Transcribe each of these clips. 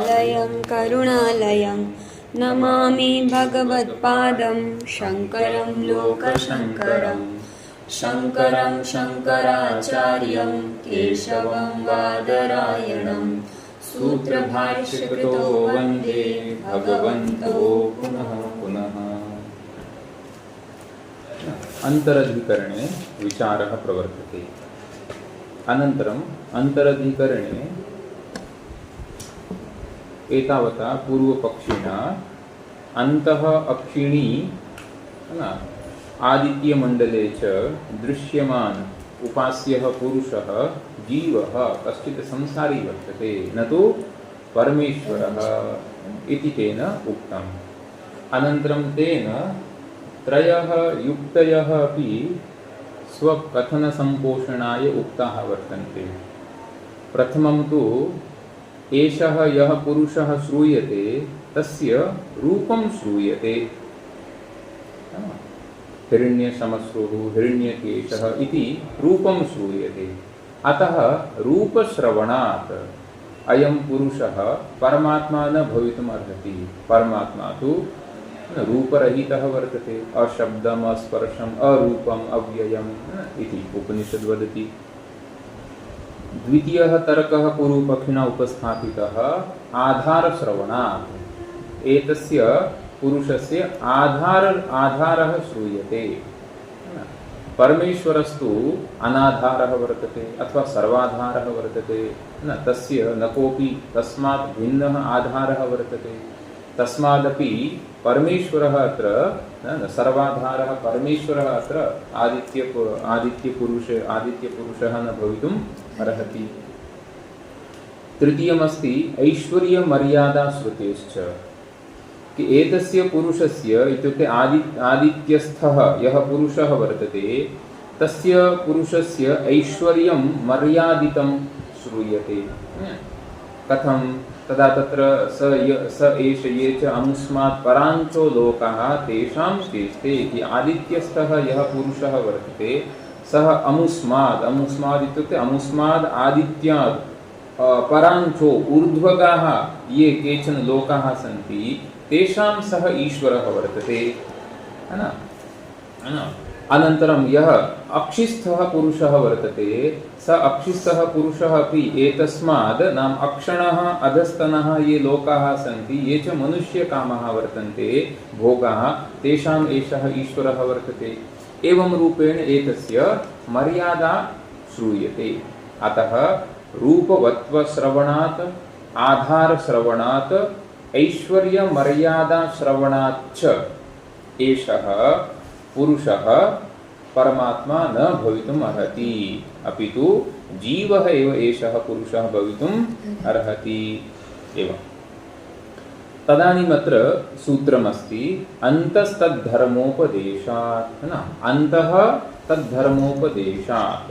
लयं करुणालयं नमामि भगवत्पादं शङ्करं लोकशङ्करं शङ्करं शङ्कराचार्यं केशवं बादरायणं सूत्रभाष्यकृतो वन्दे भगवन्तो पुनः पुनः। अंतरधिकरणे विचारः प्रवर्तते। अनन्तरम् अंतरधिकरणे एतावता पूर्वपक्षिणा अन्तः अक्षिणी आदित्यमण्डले च दृश्यमान उपास्यः पुरुषः जीवः कश्चित् संसारी वर्तते न तु परमेश्वरः इति तेन उक्तम्। अनन्तरं तेन त्रयः युक्तयः अपि स्वकथनसम्पोषणाय उक्ताः वर्तन्ते। प्रथमं तु एषः यः पुरुषः श्रूयते तस्य रूपं श्रूयते। हिरण्यशमश्रुः हिरण्यकेशः इति रूपं श्रूयते। अतः रूपश्रवणात् अयं पुरुषः परमात्मा न भवितुम् अर्हति। परमात्मा तु रूपरहितः वर्तते। अशब्दम् अस्पर्शम् अरूपम् अव्ययम् इति उपनिषद् वदति। द्वितीयः तर्कः पूर्वपक्षिणा उपस्थापितः आधारश्रवणात्। एतस्य पुरुषस्य आधारः श्रूयते। परमेश्वरस्तु अनाधारः वर्तते अथवा सर्वाधारः वर्तते न, तस्य न कोऽपि तस्मात् भिन्नः आधारः वर्तते। तस्मादपि परमेश्वरः अत्र न सर्वाधारः परमेश्वरः अत्र आदित्यपुरुषः न भवितुम् अर्हति। तृतीयमस्ति ऐश्वर्यमर्यादा श्रुतेश्च कि एतस्य पुरुषस्य इत्युक्ते आदित्यस्थः यः पुरुषः वर्तते तस्य पुरुषस्य ऐश्वर्यं मर्यादितं श्रूयते। कथं तदा तत्र स एष ये च अमुस्मात् पराञ्चो लोकाः तेषां श्रेष्ठे इति। आदित्यस्थः यः पुरुषः वर्तते सः अमुस्माद् इत्युक्ते अमुस्माद् आदित्यात् पराञ्चो ऊर्ध्वगाः ये केचन लोकाः सन्ति तेषां सः ईश्वरः वर्तते। अनन्तरं यः अक्षिस्थः पुरुषः वर्तते स अक्षिस्थः पुरुषः अपि एतस्माद् नाम अक्षणः अधस्तनः ये लोकाः सन्ति ये च मनुष्यकामाः वर्तन्ते भोगाः तेषाम् एषः ईश्वरः वर्तते। एवं रूपेण एतस्य मर्यादा श्रूयते। अतः रूपवत्वश्रवणात् आधारश्रवणात् ऐश्वर्यमर्यादाश्रवणाच्च एषः पुरुषः परमात्मा न भवितुम् अर्हति, अपितु जीवः एव एषः पुरुषः भवितुम् अर्हति एव। तदानीमत्र सूत्रमस्ति अन्तस्तद्धर्मोपदेशात्। अन्तः तद्धर्मोपदेशात्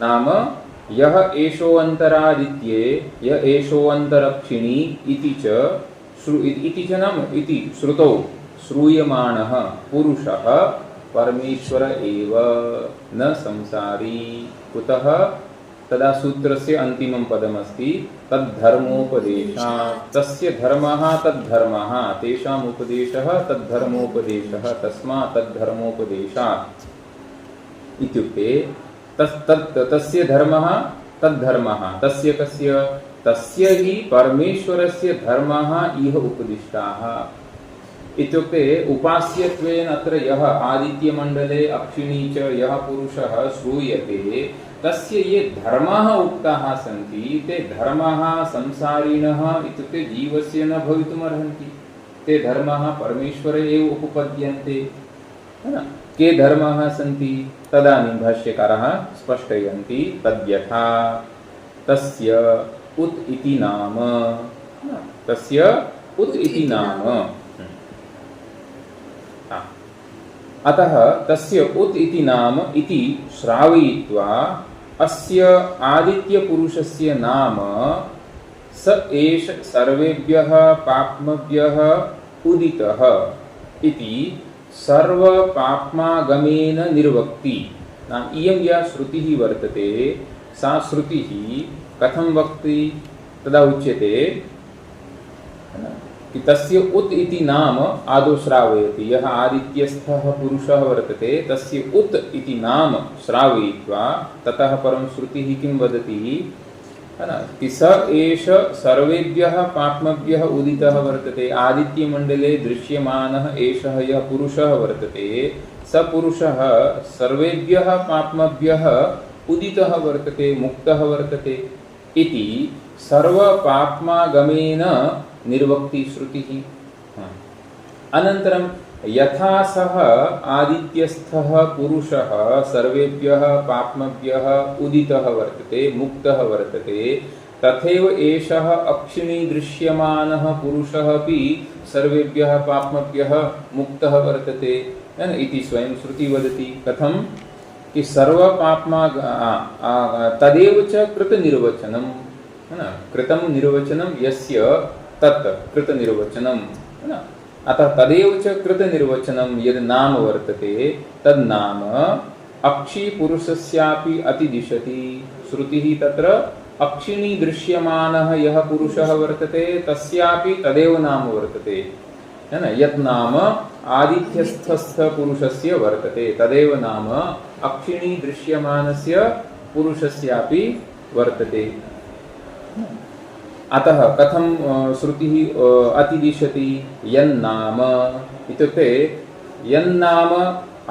नाम यः एषोऽन्तरादित्ये य एषोऽन्तरक्षिणी इति च नाम इति श्रुतौ श्रूयमाणः पुरुषः परमेश्वर एव न संसारी। कुतः? तदा सूत्रस्य अन्तिमं पदमस्ति तद्धर्मोपदेशात्। तस्य धर्मः तद्धर्मः तेषाम् उपदेशः तद्धर्मोपदेशः तस्मात् तद्धर्मोपदेशात् इत्युक्ते तस्य धर्मः तद्धर्मः तस्य कस्य तस्य हि परमेश्वरस्य धर्मः इह उपदिष्टाः। इत्युक्ते उपास्यत्वेन अत्र यः आदित्यमण्डले अक्षिणी च यः पुरुषः श्रूयते तस्य ये धर्माः उक्ताः सन्ति ते धर्माः संसारिणः इत्युक्ते जीवस्य न भवितुमर्हन्ति। ते धर्माः परमेश्वरे एव उपपद्यन्ते। के धर्माः सन्ति? तदानीं भाष्यकारः स्पष्टयन्ति तद्यथा तस्य उत इति नाम। तस्य उत इति नाम। अतः तस्य उत इति नाम इति श्रावयित्वा अस्य आदित्यपुरुषस्य नाम स एष सर्वेभ्यः पाप्मभ्यः उदितः इति सर्वपाप्मागमेन निर्वक्ति। नाम इयं या श्रुतिः वर्तते सा श्रुतिः कथं वक्ति? तदा उच्यते कि तस्य उत इति नाम आदौ श्रावयति। यः आदित्यस्थः पुरुषः वर्तते तस्य उत इति नाम श्रावयित्वा ततः परं श्रुतिः किं वदति है ना कि स एष सर्वेभ्यः पाप्मभ्यः उदितः वर्तते। आदित्यमण्डले दृश्यमानः एषः यः पुरुषः वर्तते स पुरुषः सर्वेभ्यः पाप्मभ्यः उदितः वर्तते, मुक्तः वर्तते इति सर्वपाप्मागमेन निर्वक्ति श्रुतिः। अनन्तरं यथा सः आदित्यस्थः पुरुषः सर्वेभ्यः पाप्मभ्यः उदितः वर्तते, मुक्तः वर्तते, तथैव एषः अक्षिणी दृश्यमानः पुरुषः अपि सर्वेभ्यः पाप्मभ्यः मुक्तः वर्तते इति स्वयं श्रुति वदति। कथं कि सर्वपाप्मा तदेव च कृतनिर्वचनं है ना, कृतं निर्वचनं यस्य तत् कृतनिर्वचनं है ना। अतः तदेव च कृतनिर्वचनं यद् नाम वर्तते तद् नाम अक्षी पुरुषस्यापि अतिदिशति। श्रुतिः तत्र अक्षिणी दृश्यमानः यः पुरुषः वर्तते तस्यापि तदेव नाम वर्तते है ना। यत् नाम आदित्यस्थस्य पुरुषस्य वर्तते तदेव नाम अक्षिणी दृश्यमानस्य पुरुषस्यापि वर्तते। अतः कथं श्रुतिः अतिदिशति यन्नाम इत्युक्ते यन्नाम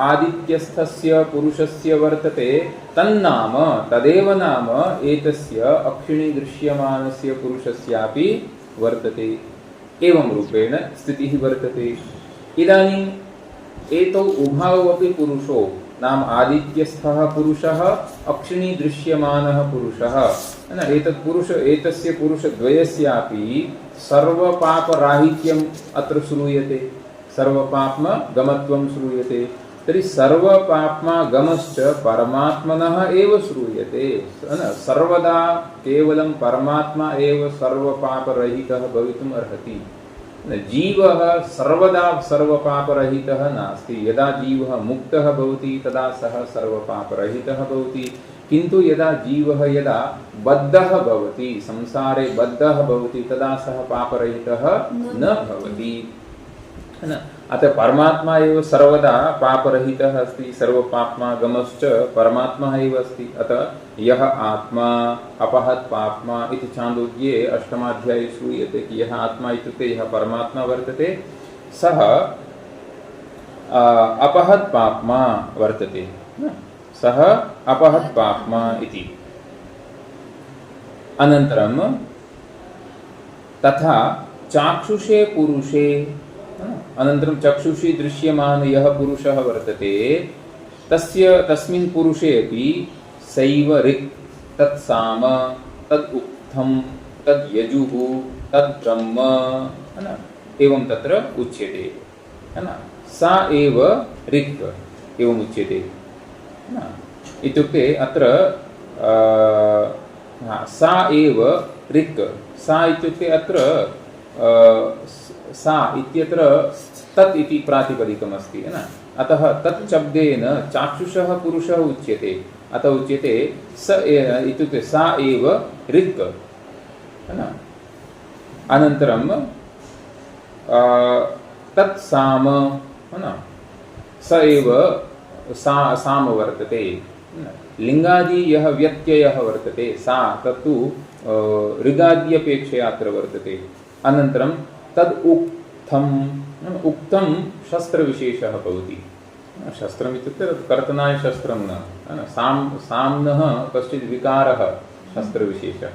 आदित्यस्थस्य पुरुषस्य वर्तते तन्नाम तदेव नाम एतस्य अक्षिणी दृश्यमानस्य पुरुषस्यापि वर्तते। एवं रूपेण स्थितिः वर्तते। इदानीम् एतौ उभौ अपि पुरुषौ नाम आदित्यस्थः पुरुषः अक्षिणी दृश्यमानः पुरुषः है ना। एतत् पुरुष एतस्य पुरुषद्वयस्यापि सर्वपापराहित्यम् अत्र श्रूयते, सर्वपाप्मगमत्वं श्रूयते। तर्हि सर्वपाप्मगमश्च परमात्मनः एव श्रूयते है ना। सर्वदा केवलं परमात्मा एव सर्वपापरहितः भवितुम् अर्हति। जीवः सर्वदा सर्वपापरहितः नास्ति। यदा जीवः मुक्तः भवति तदा सः सर्वपापरहितः भवति। किन्तु यदा जीवः यदा बद्धः भवति, संसारे बद्धः भवति, तदा सः पापरहितः न भवति है ना। अतः परमात्मा एव सर्वदा पापरहितः अस्ति। सर्वपाप्मागमश्च परमात्मा एव अस्ति। अतः यः आत्मा अपहत् पाप्मा इति छान्दोग्ये अष्टमाध्याये श्रूयते कि यः आत्मा इत्युक्ते यः परमात्मा वर्तते सः अपहत् पाप्मा वर्तते, सः अपहत् पाप्मा इति। अनन्तरं तथा चाक्षुषे पुरुषे अनन्तरं चक्षुषी दृश्यमान यः पुरुषः वर्तते तस्मिन् पुरुषे अपि सैव ऋक् तत् साम तद् उक्थं तद् यजुः तद् ब्रह्म है ना। एवं तत्र उच्यते है ना। सा एव ऋक् एवम् उच्यते है ना। इत्युक्ते अत्र सा एव ऋक्, सा इत्युक्ते अत्र सा इत्यत्र तत् इति प्रातिपदिकमस्ति है ना। अतः तत् शब्देन चाक्षुषः पुरुषः उच्यते। अतः उच्यते स इत्युक्ते सा एव ऋक् है ना। अनन्तरं तत् साम है ना, स एव साम वर्तते। लिङ्गादि यः व्यत्ययः वर्तते सा तत्तु ऋगाद्यपेक्षया अत्र वर्तते। अनन्तरं तद् उक्तं शस्त्रविशेषः भवति। शस्त्रम् इत्युक्ते कर्तनाय शस्त्रं न साम्नः कश्चित् विकारः शस्त्रविशेषः।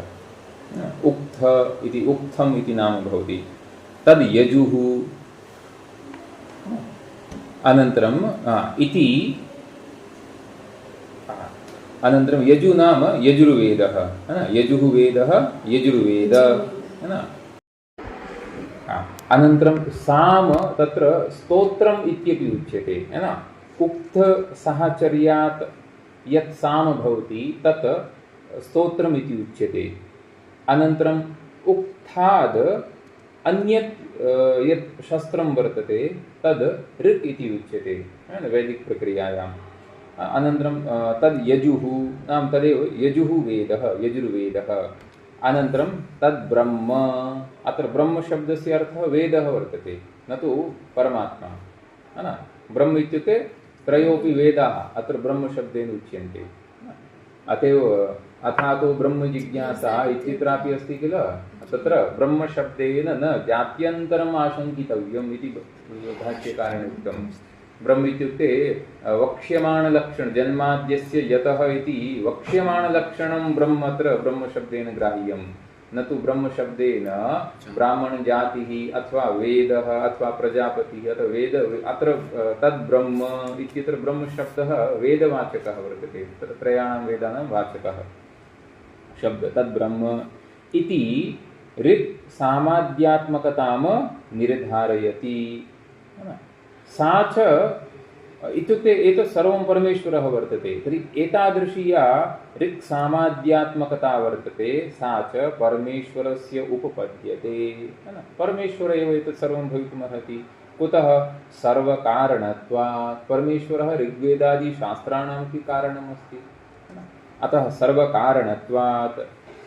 उक्थ इति उक्थम् इति नाम भवति। तद् यजुः अनन्तरं इति अनन्तरं यजु नाम यजुर्वेदः है ना। यजुः वेदः यजुर्वेद है ना। अनन्तरं साम तत्र स्तोत्रम् इत्यपि उच्यते है ना। उक्त साहचर्यात् यत् साम भवति तत् स्तोत्रम् इति उच्यते। अनन्तरम् उक्ताद् अन्यत् यत् शस्त्रं वर्तते तद् ऋक् इति उच्यते वैदिक प्रक्रियायाम्। अनन्तरं तद् यजुः नाम तदेव यजुः वेदः यजुर्वेदः। अनन्तरं तद् ब्रह्म, अत्र ब्रह्मशब्दस्य अर्थः वेदः वर्तते, न तु परमात्मा, है न। ब्रह्म इत्युक्ते त्रयोऽपि वेदाः अत्र ब्रह्मशब्देन उच्यन्ते। अतएव अथातो ब्रह्मजिज्ञासा इत्यत्रापि अस्ति किल, तत्र ब्रह्मशब्देन न जात्यन्तरम् आशङ्कितव्यम् इति भाष्यकारेण उक्तम्। ब्रह्म इत्युक्ते वक्ष्यमाणलक्षण, जन्माद्यस्य यतः इति वक्ष्यमाणलक्षणं ब्रह्म अत्र ब्रह्मशब्देन ग्राह्यं, न तु ब्रह्मशब्देन ब्राह्मणजातिः अथवा वेदः अथवा प्रजापतिः अथवा वेद, अत्र तद् ब्रह्म इत्यत्र ब्रह्मशब्दः वेदवाचकः वर्तते, तत्र त्रयाणां वेदानां वाचकः शब्द तद् ब्रह्म इति ऋक् सामाद्यात्मकतां निर्धारयति। सा च इत्युक्ते एतत् सर्वं परमेश्वरः वर्तते, तर्हि एतादृशी या ऋक् सामाद्यात्मकता वर्तते सा च परमेश्वरस्य उपपद्यते, है न। परमेश्वर एव एतत् सर्वं भवितुमर्हति। कुतः? सर्वकारणत्वात्। परमेश्वरः ऋग्वेदादि शास्त्राणामपि कारणमस्ति, है न। अतः सर्वकारणत्वात्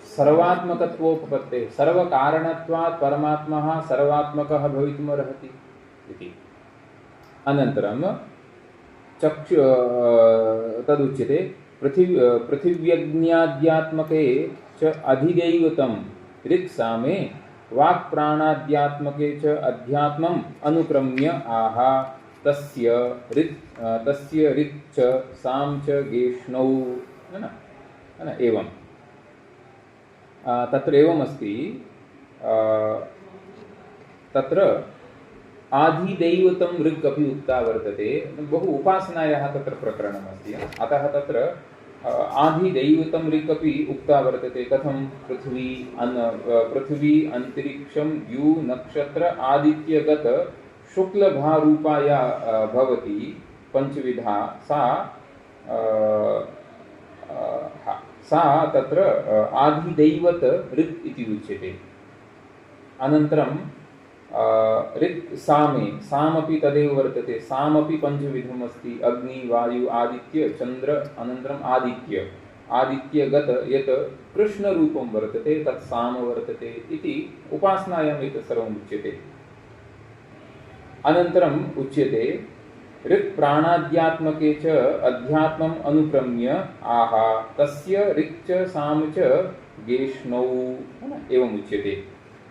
सर्वात्मकत्वोपपत्तेः, सर्वकारणत्वात् परमात्मा सर्वात्मकः भवितुमर्हति इति। अनन्तरं तदुच्यते पृथिव्यग्न्याद्यात्मके च अधिदैवतं ऋक् सामे वाक्प्राणाद्यात्मके च अध्यात्मम् अनुक्रम्य आह तस्य ऋक् च साम च गेष्णौ, है न। एवं तत्र एवमस्ति, तत्र आधिदैवतं ऋक् अपि उक्ता वर्तते। बहु उपासनायाः तत्र प्रकरणमस्ति, अतः तत्र आधिदैवतं ऋक् अपि उक्ता वर्तते। कथं? पृथ्वी अन्तरिक्षं द्यू नक्षत्र आदित्यगत शुक्लभारूपा या भवति पञ्चविधा, सा तत्र आधिदैवत ऋक् इति उच्यते। अनन्तरं ऋक् सामे, सामपि तदेव वर्तते, सामपि पञ्चविधम् अस्ति, अग्नि वायु आदित्य चन्द्र, अनन्तरम् आदित्यगत यत् कृष्णरूपं वर्तते तत् साम वर्तते इति उपासनायाम् एतत् सर्वम् उच्यते। अनन्तरम् उच्यते ऋक् प्राणाद्यात्मके च अध्यात्मम् अनुक्रम्य आह तस्य ऋक् च साम च गेष्णौ, एवम् उच्यते।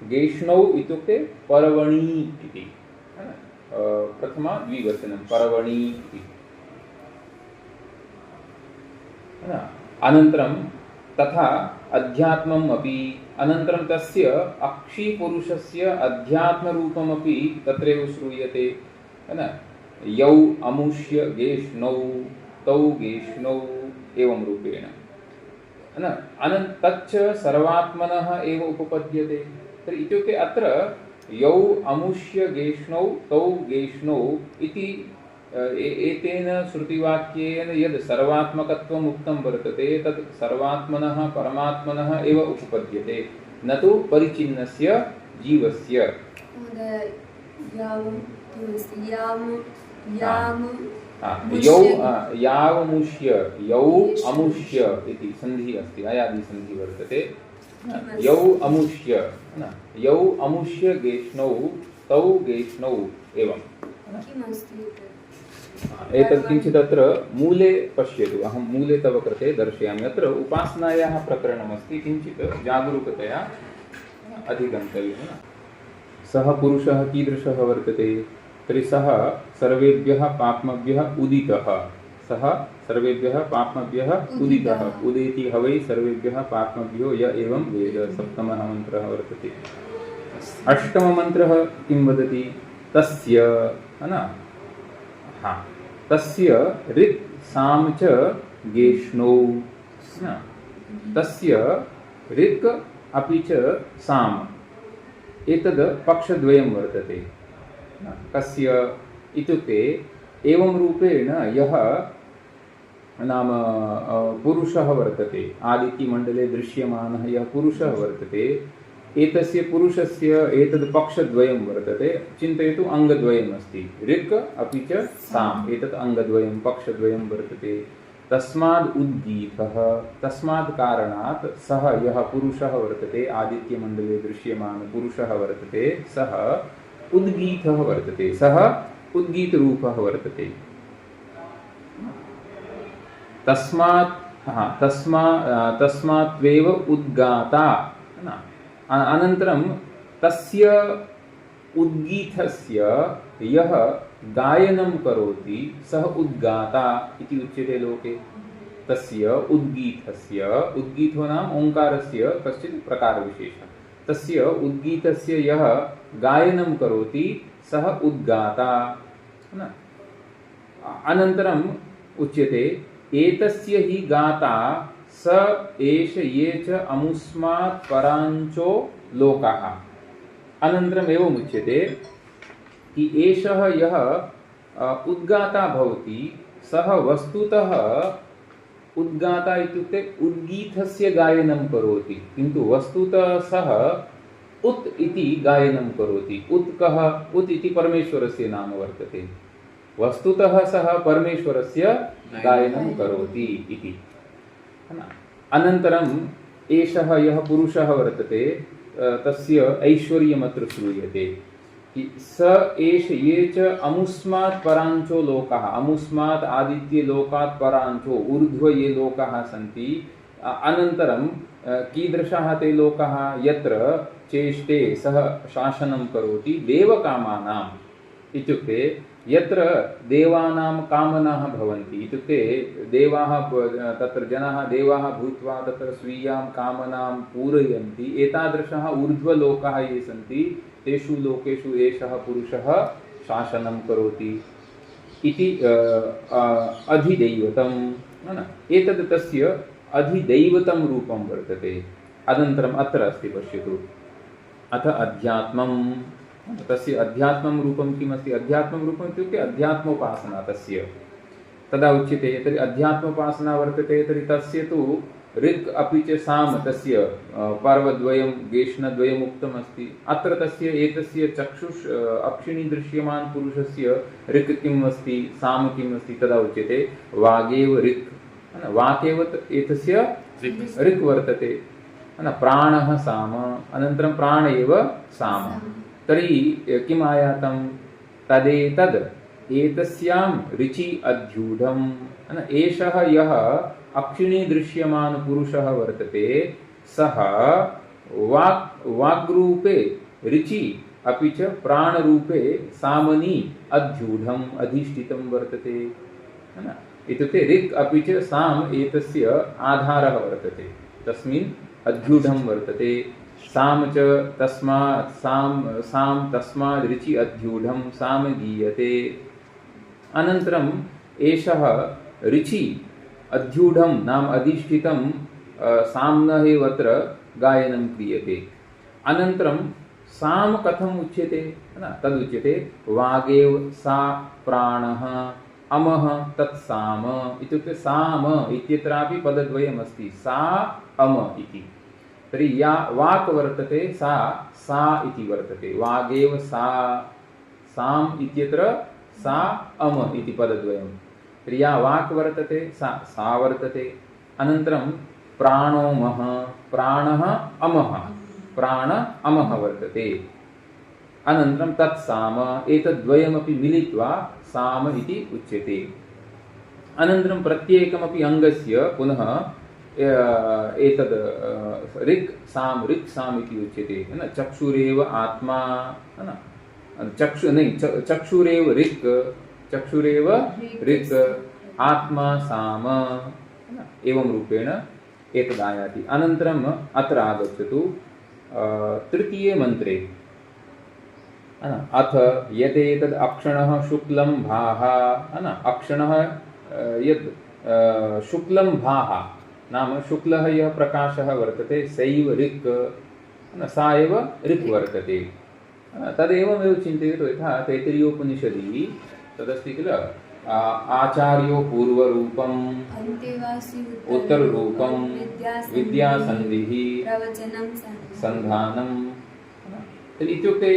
गेष्णौ इत्युक्ते पर्वणि इति, प्रथमा द्विवचनं पर्वणि इति। अनन्तरं तथा अध्यात्मम् अपि, अनन्तरं तस्य अक्षिपुरुषस्य अध्यात्मरूपमपि तत्रैव श्रूयते, है न। यौ अमुष्य गेष्णौ तौ गेष्णौ एवं रूपेण, है न। तच्च सर्वात्मनः एव उपपद्यते। तर्हि इत्युक्ते अत्र यौ अमुष्य गेष्णौ तौ गेष्णौ इति एतेन श्रुतिवाक्येन यद् सर्वात्मकत्वम् उक्तं वर्तते तत् सर्वात्मनः परमात्मनः एव उपपद्यते, न तु परिचिन्नस्य जीवस्य। यौ यावमुष्य, यौ अमुष्य इति सन्धिः अस्ति, अयादिसन्धिः वर्तते। यौ अमुष्य, यौ अमुष्य गेष्णौ तौ गेष्णौ एवं। एतत् किञ्चित् अत्र मूले पश्यतु, अहं मूले तव कृते दर्शयामि। अत्र उपासनायाः प्रकरणमस्ति, किञ्चित् जागरूकतया अधिगन्तव्यं। सः पुरुषः कीदृशः वर्तते? तर्हि सः सर्वेभ्यः पाप्मभ्यः उदितः, सः सर्वेभ्यः पाप्मभ्यः उदितः, उदेति हवै सर्वेभ्यः पाप्मभ्यो य एवं वेद। सप्तमः मन्त्रः वर्तते। अष्टममन्त्रः किं वदति? तस्य, है न, तस्य ऋक् साम च गेष्णौ, तस्य ऋक् अपि च साम, एतद् पक्षद्वयं वर्तते। कस्य इत्युक्ते एवं रूपेण यः नाम पुरुषः वर्तते, आदित्यमण्डले दृश्यमानः यः पुरुषः वर्तते, एतस्य पुरुषस्य एतद् पक्षद्वयं वर्तते। चिन्तयतु, अङ्गद्वयम् अस्ति, ऋक् अपि च साम, एतत् अङ्गद्वयं पक्षद्वयं वर्तते। तस्माद् उद्गीतः, तस्माद् कारणात् सः यः पुरुषः वर्तते, आदित्यमण्डले दृश्यमान पुरुषः वर्तते, सः उद्गीतः वर्तते, सः उद्गीतरूपः वर्तते। तस्मात् त्वेव उद्गाता, अनन्तरं तस्य उद्गीतस्य यः गायनं करोति सः उद्गाता इति उच्यते लोके। तस्य उद्गीतस्य, उद्गीतो नाम ओङ्कारस्य कश्चित् प्रकारविशेषः, तस्य उद्गीतस्य यः गायनं करोति सः उद्गाता। अनन्तरम् उच्यते एतस्य हि गाता स एष ये च अमुस्मात् पराञ्चो लोकः। अनन्तरम् एवम् उच्यते कि एषः यः उद्गाता भवति सः वस्तुतः उद्गाता इत्युक्ते उद्गीतस्य गायनं करोति, किन्तु वस्तुतः सः उत् इति गायनं करोति। उत् कः? उत् इति परमेश्वरस्य नाम वर्तते। वस्तुतः सः परमेश्वरस्य गायनं करोति इति। अनन्तरम् एषः यः पुरुषः वर्तते तस्य ऐश्वर्यमत्र श्रूयते कि स एष ये च अमुस्मात् पराञ्चो लोकाः, अमुस्मात् आदित्य लोकात् पराञ्चो ऊर्ध्व ये लोकाः सन्ति। अनन्तरं कीदृशाः ते लोकाः? यत्र चेष्टे सः शासनं करोति देवकामानाम्, इत्युक्ते यत्र देवानां कामनाः भवन्ति, इत्युक्ते देवाः तत्र जनाः देवाः भूत्वा तत्र स्वीयां कामनां पूरयन्ति। एतादृशः ऊर्ध्वलोकाः ये सन्ति तेषु लोकेषु एषः पुरुषः शासनं करोति इति अधिदैवतम्। एतद् तस्य अधिदैवतं रूपं वर्तते। अनन्तरम् अत्र अस्ति, पश्यतु, अथ अध्यात्मम्। तस्य अध्यात्मं रूपं किमस्ति? अध्यात्मं रूपम् इत्युक्ते अध्यात्मोपासना तस्य। तदा उच्यते तर्हि अध्यात्मोपासना वर्तते, तर्हि तस्य तु ऋक् अपि च साम, तस्य पर्वद्वयं गेष्णद्वयम् उक्तम् अस्ति। अत्र तस्य एतस्य चक्षुष अक्षिणी दृश्यमान पुरुषस्य ऋक् किम् अस्ति, साम किम् अस्ति? तदा उच्यते वागेव ऋक्, वाकेव एतस्य ऋक् वर्तते। प्राणः साम, अनन्तरं प्राण एव साम। तर्हि किम् आयातं? तदेतद् एतस्यां ऋचि अध्यूढम्। एषः यः अक्षिणी दृश्यमान पुरुषः वर्तते सः वाग्रूपे ऋचि अपि च प्राणरूपे सामनि अध्यूढम्, अधिष्ठितं वर्तते। इत्युक्ते ऋक् अपि च साम एतस्य आधारः वर्तते, तस्मिन् अध्यूढं वर्तते। साम च तस्मात् साम तस्मात् ऋचि अध्यूढं साम गीयते। अनन्तरम् एषः ऋचि अध्यूढं नाम अधिष्ठितं साम्नः एव अत्र गायनं क्रियते। अनन्तरं साम कथम् उच्यते? तदुच्यते वागेव सा प्राणः अमः तत्साम, इत्युक्ते साम इत्यत्रापि पदद्वयमस्ति, सा अम इति। तर्हि या वाक् वर्तते सा इति वर्तते, वागेव सा, साम इत्यत्र सा अम इति पदद्वयम्। तर्हि या वाक् वर्तते सा वर्तते। अनन्तरं प्राणोमः, प्राणः अमः, प्राण अमः वर्तते। अनन्तरं तत्साम, एतद्वयमपि मिलित्वा साम इति उच्यते। अनन्तरं प्रत्येकमपि अङ्गस्य पुनः एतद् ऋक् साम इति उच्यते। चक्षुरेव आत्मा, चक्षुरेव ऋक्, चक्षुरेव ऋक्, आत्मा साम, एवं रूपेण एतदायाति। अनन्तरम् अत्र आगच्छतु तृतीये मन्त्रे, अथ यदेतद् अक्षणः शुक्लं भाः, अक्षणः यद् शुक्लं भाः नाम शुक्लः यः प्रकाशः वर्तते सैव ऋक्, सा एव ऋक् वर्तते। तदेवमेव चिन्तयतु, यथा तैत्तिरीयोपनिषदि तदस्ति किल, आचार्यो पूर्वरूपम् उत्तररूपं विद्यासन्धिः संधानम्। इत्युक्ते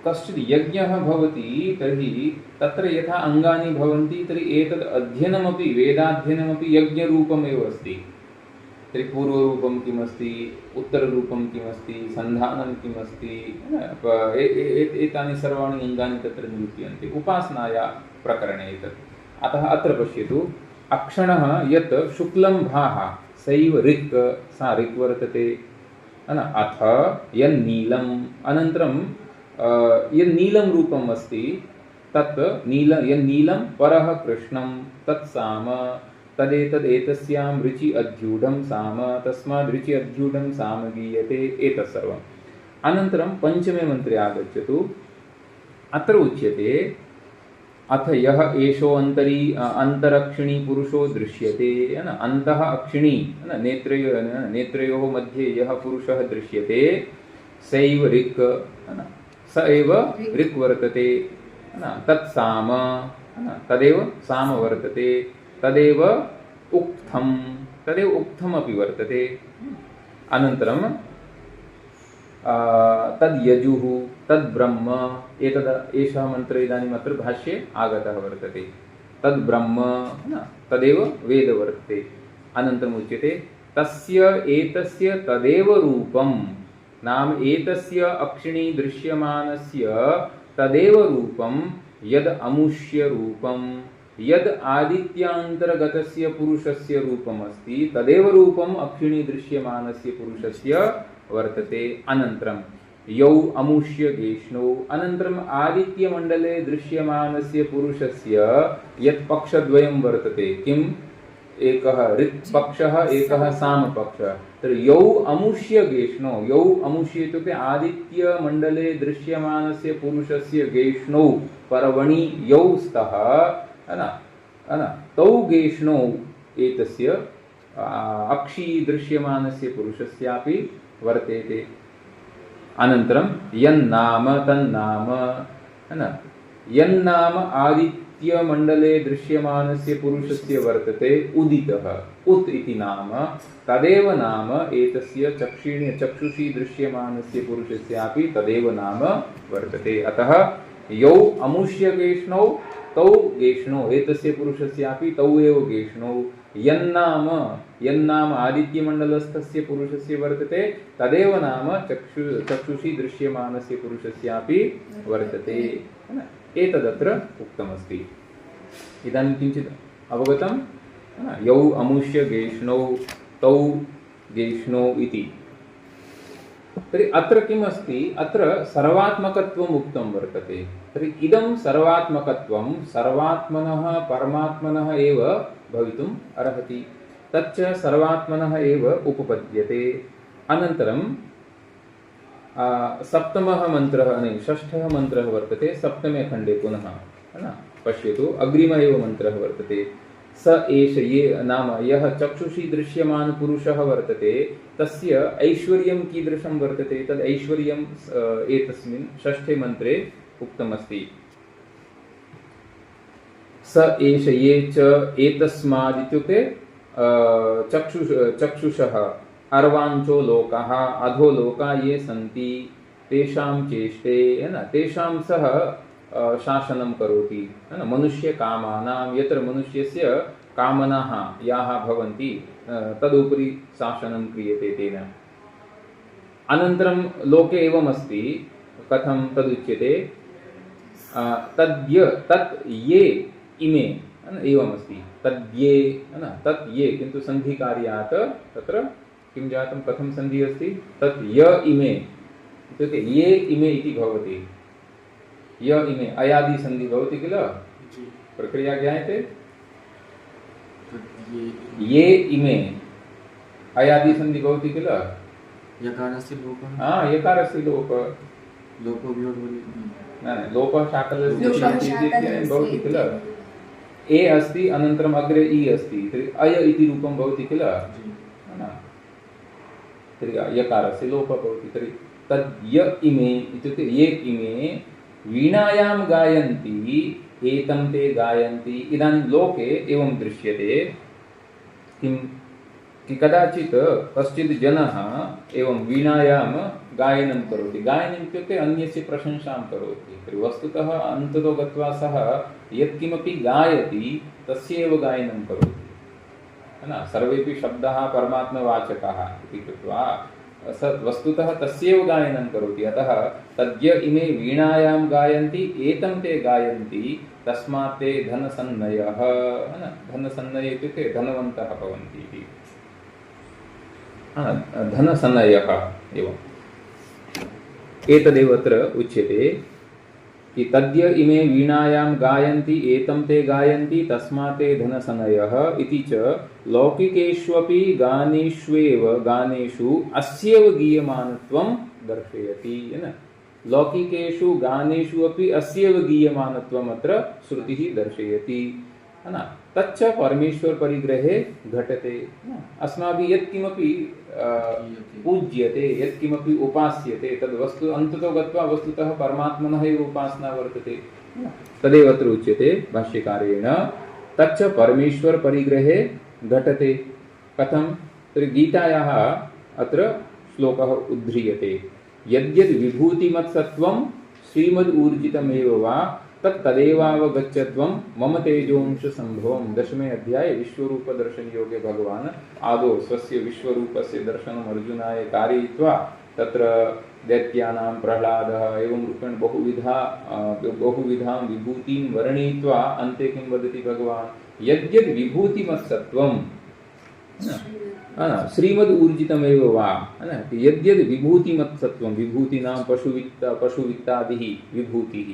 कश्चित् यज्ञः भवति तर्हि तत्र यथा अङ्गानि भवन्ति तर्हि एतद् अध्ययनमपि वेदाध्ययनमपि यज्ञरूपमेव अस्ति। तर्हि पूर्वरूपं किमस्ति, उत्तररूपं किमस्ति, सन्धानं किमस्ति, एतानि सर्वाणि अङ्गानि तत्र निरूप्यन्ते उपासनाया प्रकरणे एतत्। अतः अत्र पश्यतु, अक्षणः यत् शुक्लं भाः सैव ऋक्, सा ऋक् वर्तते। अथ यन्नीलम्, अनन्तरं यन्नीलं रूपम् अस्ति तत् यन्नीलं परः कृष्णं तत्साम, तदेतदेतस्यां ऋचि अध्यूढं साम, तस्माद् ऋचि अध्यूढं साम गीयते, एतत् सर्वम्। अनन्तरं पञ्चमे मन्त्रे आगच्छतु, अत्र उच्यते अथ यः एषो अन्तरक्षिणी पुरुषो दृश्यते, अन्तः अक्षिणी नेत्रयोः मध्ये यः पुरुषः दृश्यते सैव ऋक्, स एव ऋक् वर्तते। तत्साम, तदेव साम वर्तते। तदेव उक्थमपि वर्तते। अनन्तरं तद्यजुः तद्ब्रह्म, एषः मन्त्र इदानीम् अत्र भाष्ये आगतः वर्तते। तद्ब्रह्म, तदेव वेद वर्तते। अनन्तरम् उच्यते तस्य एतस्य तदेव रूपं, नाम एतस्य अक्षिणी दृश्यमानस्य तदेव रूपं, यद् अमुष्य रूपं, यद् आदित्यान्तर्गतस्य पुरुषस्य रूपमस्ति तदेव रूपम् अक्षिणी दृश्यमानस्य पुरुषस्य वर्तते। अनन्तरं यौ अमुष्य गेष्णौ, अनन्तरम् आदित्यमण्डले दृश्यमानस्य पुरुषस्य यत् पक्षद्वयं वर्तते, किम्, एकः ऋक् पक्षः, एकः साम पक्षः। तर्हि यौ अमुष्य गेष्णौ, यौ अमुष्य इत्युक्ते आदित्यमण्डले दृश्यमानस्य पुरुषस्य गेष्णौ पर्वणि यौ स्तः, तौ गेष्णौ एतस्य अक्षी दृश्यमानस्य पुरुषस्यापि वर्तेते। अनन्तरं यन्नाम तन्नाम, यन्नाम आदित्यमण्डले दृश्यमानस्य पुरुषस्य वर्तते उदितः, उत् इति नाम, तदेव नाम एतस्य चक्षुषी दृश्यमानस्य पुरुषस्यापि तदेव नाम वर्तते। अतः यौ अमुष्य गेष्णौ तौ गेष्णौ, एतस्य पुरुषस्यापि तौ एव गेष्णौ। यन्नाम आदित्यमण्डलस्थस्य पुरुषस्य वर्तते तदेव नाम चक्षुषी दृश्यमानस्य पुरुषस्यापि वर्तते। एतदत्र उक्तमस्ति। इदानीं किञ्चित् अवगतं, यौ अमुष्य गेष्णौ तौ गेष्णौ इति। तर्हि अत्र किम् अस्ति, अत्र सर्वात्मकत्वम् उक्तं वर्तते। तर्हि इदं सर्वात्मकत्वं सर्वात्मनः परमात्मनः एव भवितुम् अर्हति, तच्च सर्वात्मनः एव उपपद्यते। अनन्तरं सप्तमः मन्त्रः, षष्ठः मन्त्रः वर्तते सप्तमे खण्डे पुनः, पश्यतु, अग्रिमः एव मन्त्रः वर्तते। स एष, ये नाम यः चक्षुषी दृश्यमान पुरुषः वर्तते तस्य ऐश्वर्यं कीदृशं वर्तते, तद् ऐश्वर्यं एतस्मिन् षष्ठे मन्त्रे उक्तमस्ति। स एष ये च एतस्माद् इत्युक्ते चक्षुषः अर्वाञ्चो लोकाः अधो लोका ये सन्ति तेषां चेष्टे, तेषां सह शासनं करोति, मनुष्यकामानां, यत्र मनुष्यस्य कामनाः याः भवन्ति तदुपरि शासनं क्रियते तेन। अनन्तरं लोके एवमस्ति, कथं तदुच्यते, तत् ये इमे, एवमस्ति, तद्ये, तत् ये, किन्तु सन्धिकार्यात् तत्र किं जातं, कथं सन्धिः अस्ति, तत् य इमे इत्युक्ते ये इमे इति भवति। य इमे अयादि संधि भवति किल, प्रक्रिया ज्ञायते, ये इमे अयादि संधि भवति किल, यकारस्य लोपः, यकारस्य लोपः, लोपः शाकलस्य भवति किल, ए अस्ति अनन्तरम् अग्रे इ अस्ति, तर्हि अय इति रूपं भवति किल, तर्हि यकारस्य लोपः भवति। तर्हि तद् य इमे इत्युक्ते ये इमे वीणायां गायन्ति एतं ते गायन्ति। इदानीं लोके एवं दृश्यते, किं कि कदाचित् कश्चित् जनः एवं वीणायां गायनं करोति। गायनम् इत्युक्ते अन्यस्य प्रशंसां करोति। तर्हि वस्तुतः अन्ततो गत्वा सः यत्किमपि गायति तस्यैव गायनं करोति, है न? सर्वेपि शब्दाः परमात्मवाचकाः इति कृत्वा स वस्तुतः तस्यैव गायनं करोति। अतः तद्य इमे वीणायां गायन्ति एतं ते गायन्ति तस्मात् ते धनसन्नयः, है न? धनसन्नय इत्युक्ते धनवन्तः भवन्ति इति, धनसन्नयः एवम्। एतदेव अत्र उच्यते कि तद्य इमे वीणायां गायन्ति एतं ते गायन्ति तस्मात् ते धनसनयः इति च लौकिकेष्वपि गानेषु अस्यैव गीयमानत्वं दर्शयति, है न? लौकिकेषु गानेषु अपि अस्यैव गीयमानत्वम् अत्र श्रुतिः दर्शयति, है न? तच्च परमेश्वर परिग्रहे घटते। अस्माभिः यत्किमपि पूज्यते, यत्किमपि उपास्यते तद् वस्तु अन्ततो गत्वा वस्तुतः परमात्मनः एव उपासना वर्तते। तदेव अत्र उच्यते भाष्यकारेण, तच्च परमेश्वर परिग्रहे घटते। कथं? तर्हि गीतायाः अत्र श्लोकः उद्ध्रियते, यद्यद् विभूतिमत्सत्त्वं श्रीमद् ऊर्जितमेव वा तदेवावगच्छत्वं मम तेजोंश संभवम्। 10वें अध्याये विश्वरूप दर्शन योगे भगवान् आदौ स्वस्य विश्वरूपस्य दर्शनम् अर्जुनाय कारयित्वा तत्र दैत्यानां प्रह्लादः एवं रूपेण बहुविधां विभूतिं वर्णयित्वा अन्ते किं वदति भगवान्, यद्यद् विभूतिमत्सत्त्वं श्रीमद् ऊर्जितमेव वा, है न? यद्यद् विभूतिमत्सत्त्वं, विभूतीनां पशुवित्तादिः विभूतिः,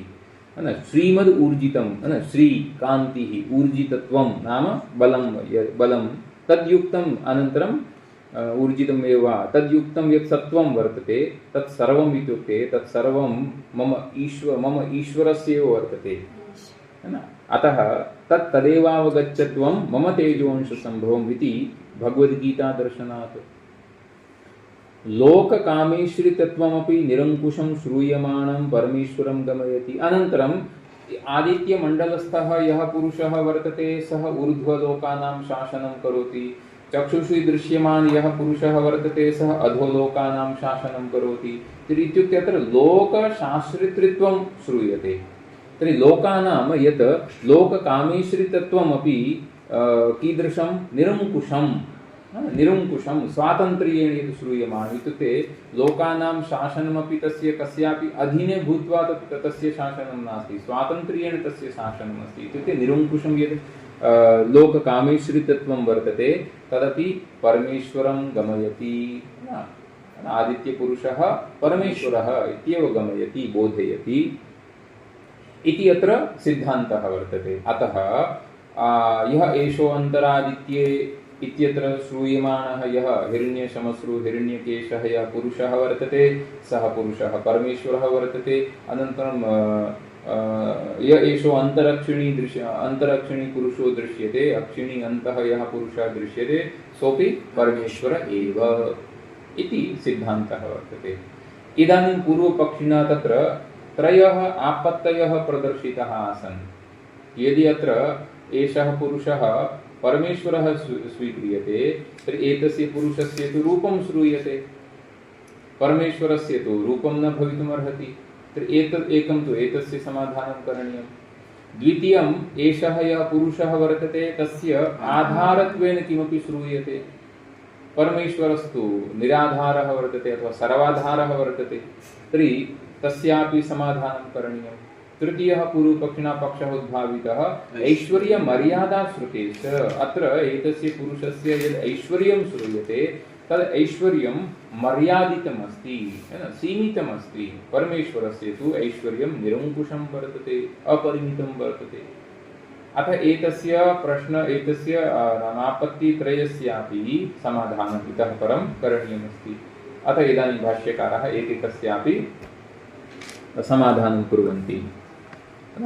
है न? श्रीमद् ऊर्जितं, है न? श्री कान्तिः, ऊर्जितत्वं नाम बलं तद्युक्तम् अनन्तरं ऊर्जितमेव तद्युक्तं यत् सत्त्वं वर्तते तत्सर्वम् इत्युक्ते तत्सर्वं मम ईश्वरस्यैव वर्तते, है न? अतः तदेवावगच्छत्वं मम तेजोंश संभवम् इति भगवद्गीता दर्शनात्। लोककामेश्वरितत्वमपि निरङ्कुशं श्रूयमाणं परमेश्वरं गमयति। अनन्तरम् आदित्यमण्डलस्थः यः पुरुषः वर्तते सः ऊर्ध्वलोकानां शासनं करोति, चक्षुषि दृश्यमान यः पुरुषः वर्तते सः अधोलोकानां शासनं करोति। तर्हि इत्युक्ते अत्र लोकशास्त्रित्वं श्रूयते। तर्हि लोकानां यत् लोककामेश्वरितत्वमपि कीदृशं निरङ्कुशं स्वातन्त्र्येण यत् श्रूयमाणम् इत्युक्ते लोकानां शासनमपि तस्य कस्यापि अधीने भूत्वा तस्य शासनं नास्ति, स्वातन्त्र्येण तस्य शासनम् अस्ति। इत्युक्ते निरङ्कुशं यत् लोककामेश्वरितत्वं वर्तते तदपि परमेश्वरं गमयति। आदित्यपुरुषः परमेश्वरः इत्येव गमयति, बोधयति इति अत्र सिद्धान्तः वर्तते। अतः यः एषो अन्तरादित्ये इत्यत्र श्रूयमाणः यः हिरण्यशमश्रु हिरण्यकेशः यः पुरुषः वर्तते सः पुरुषः परमेश्वरः वर्तते। अनन्तरं य एषो अन्तरक्षिणी पुरुषो दृश्यते, अक्षिणी अन्तः यः पुरुषः दृश्यते सोऽपि परमेश्वर एव इति सिद्धान्तः वर्तते। इदानीं पूर्वपक्षिणा तत्र त्रयः आपत्तयः प्रदर्शिताः आसन्। यदि अत्र एषः पुरुषः परमेश्वरः स्वीक्रियते तर्हि एतस्य पुरुषस्य तु रूपं श्रूयते, परमेश्वरस्य तु रूपं न भवितुमर्हति। तर्हि एकं तु एतस्य समाधानं करणीयं। द्वितीयम् एषः यः पुरुषः वर्तते तस्य आधारत्वेन किमपि श्रूयते, परमेश्वरस्तु निराधारः वर्तते अथवा सर्वाधारः वर्तते, तर्हि तस्यापि समाधानं करणीयम्। तृतीयः पूर्वपक्षिणा पक्षः उद्भावितः ऐश्वर्यमर्यादा श्रुतेश्च। अत्र एतस्य पुरुषस्य यद् ऐश्वर्यं श्रूयते तद् ऐश्वर्यं मर्यादितमस्ति, सीमितमस्ति। परमेश्वरस्य तु ऐश्वर्यं निरङ्कुशं वर्तते, अपरिमितं वर्तते। अतः एतस्य आपत्तित्रयस्यापि समाधानम् इतः परं करणीयमस्ति। अतः इदानीं भाष्यकारः एकैकस्यापि समाधानं कुर्वन्ति।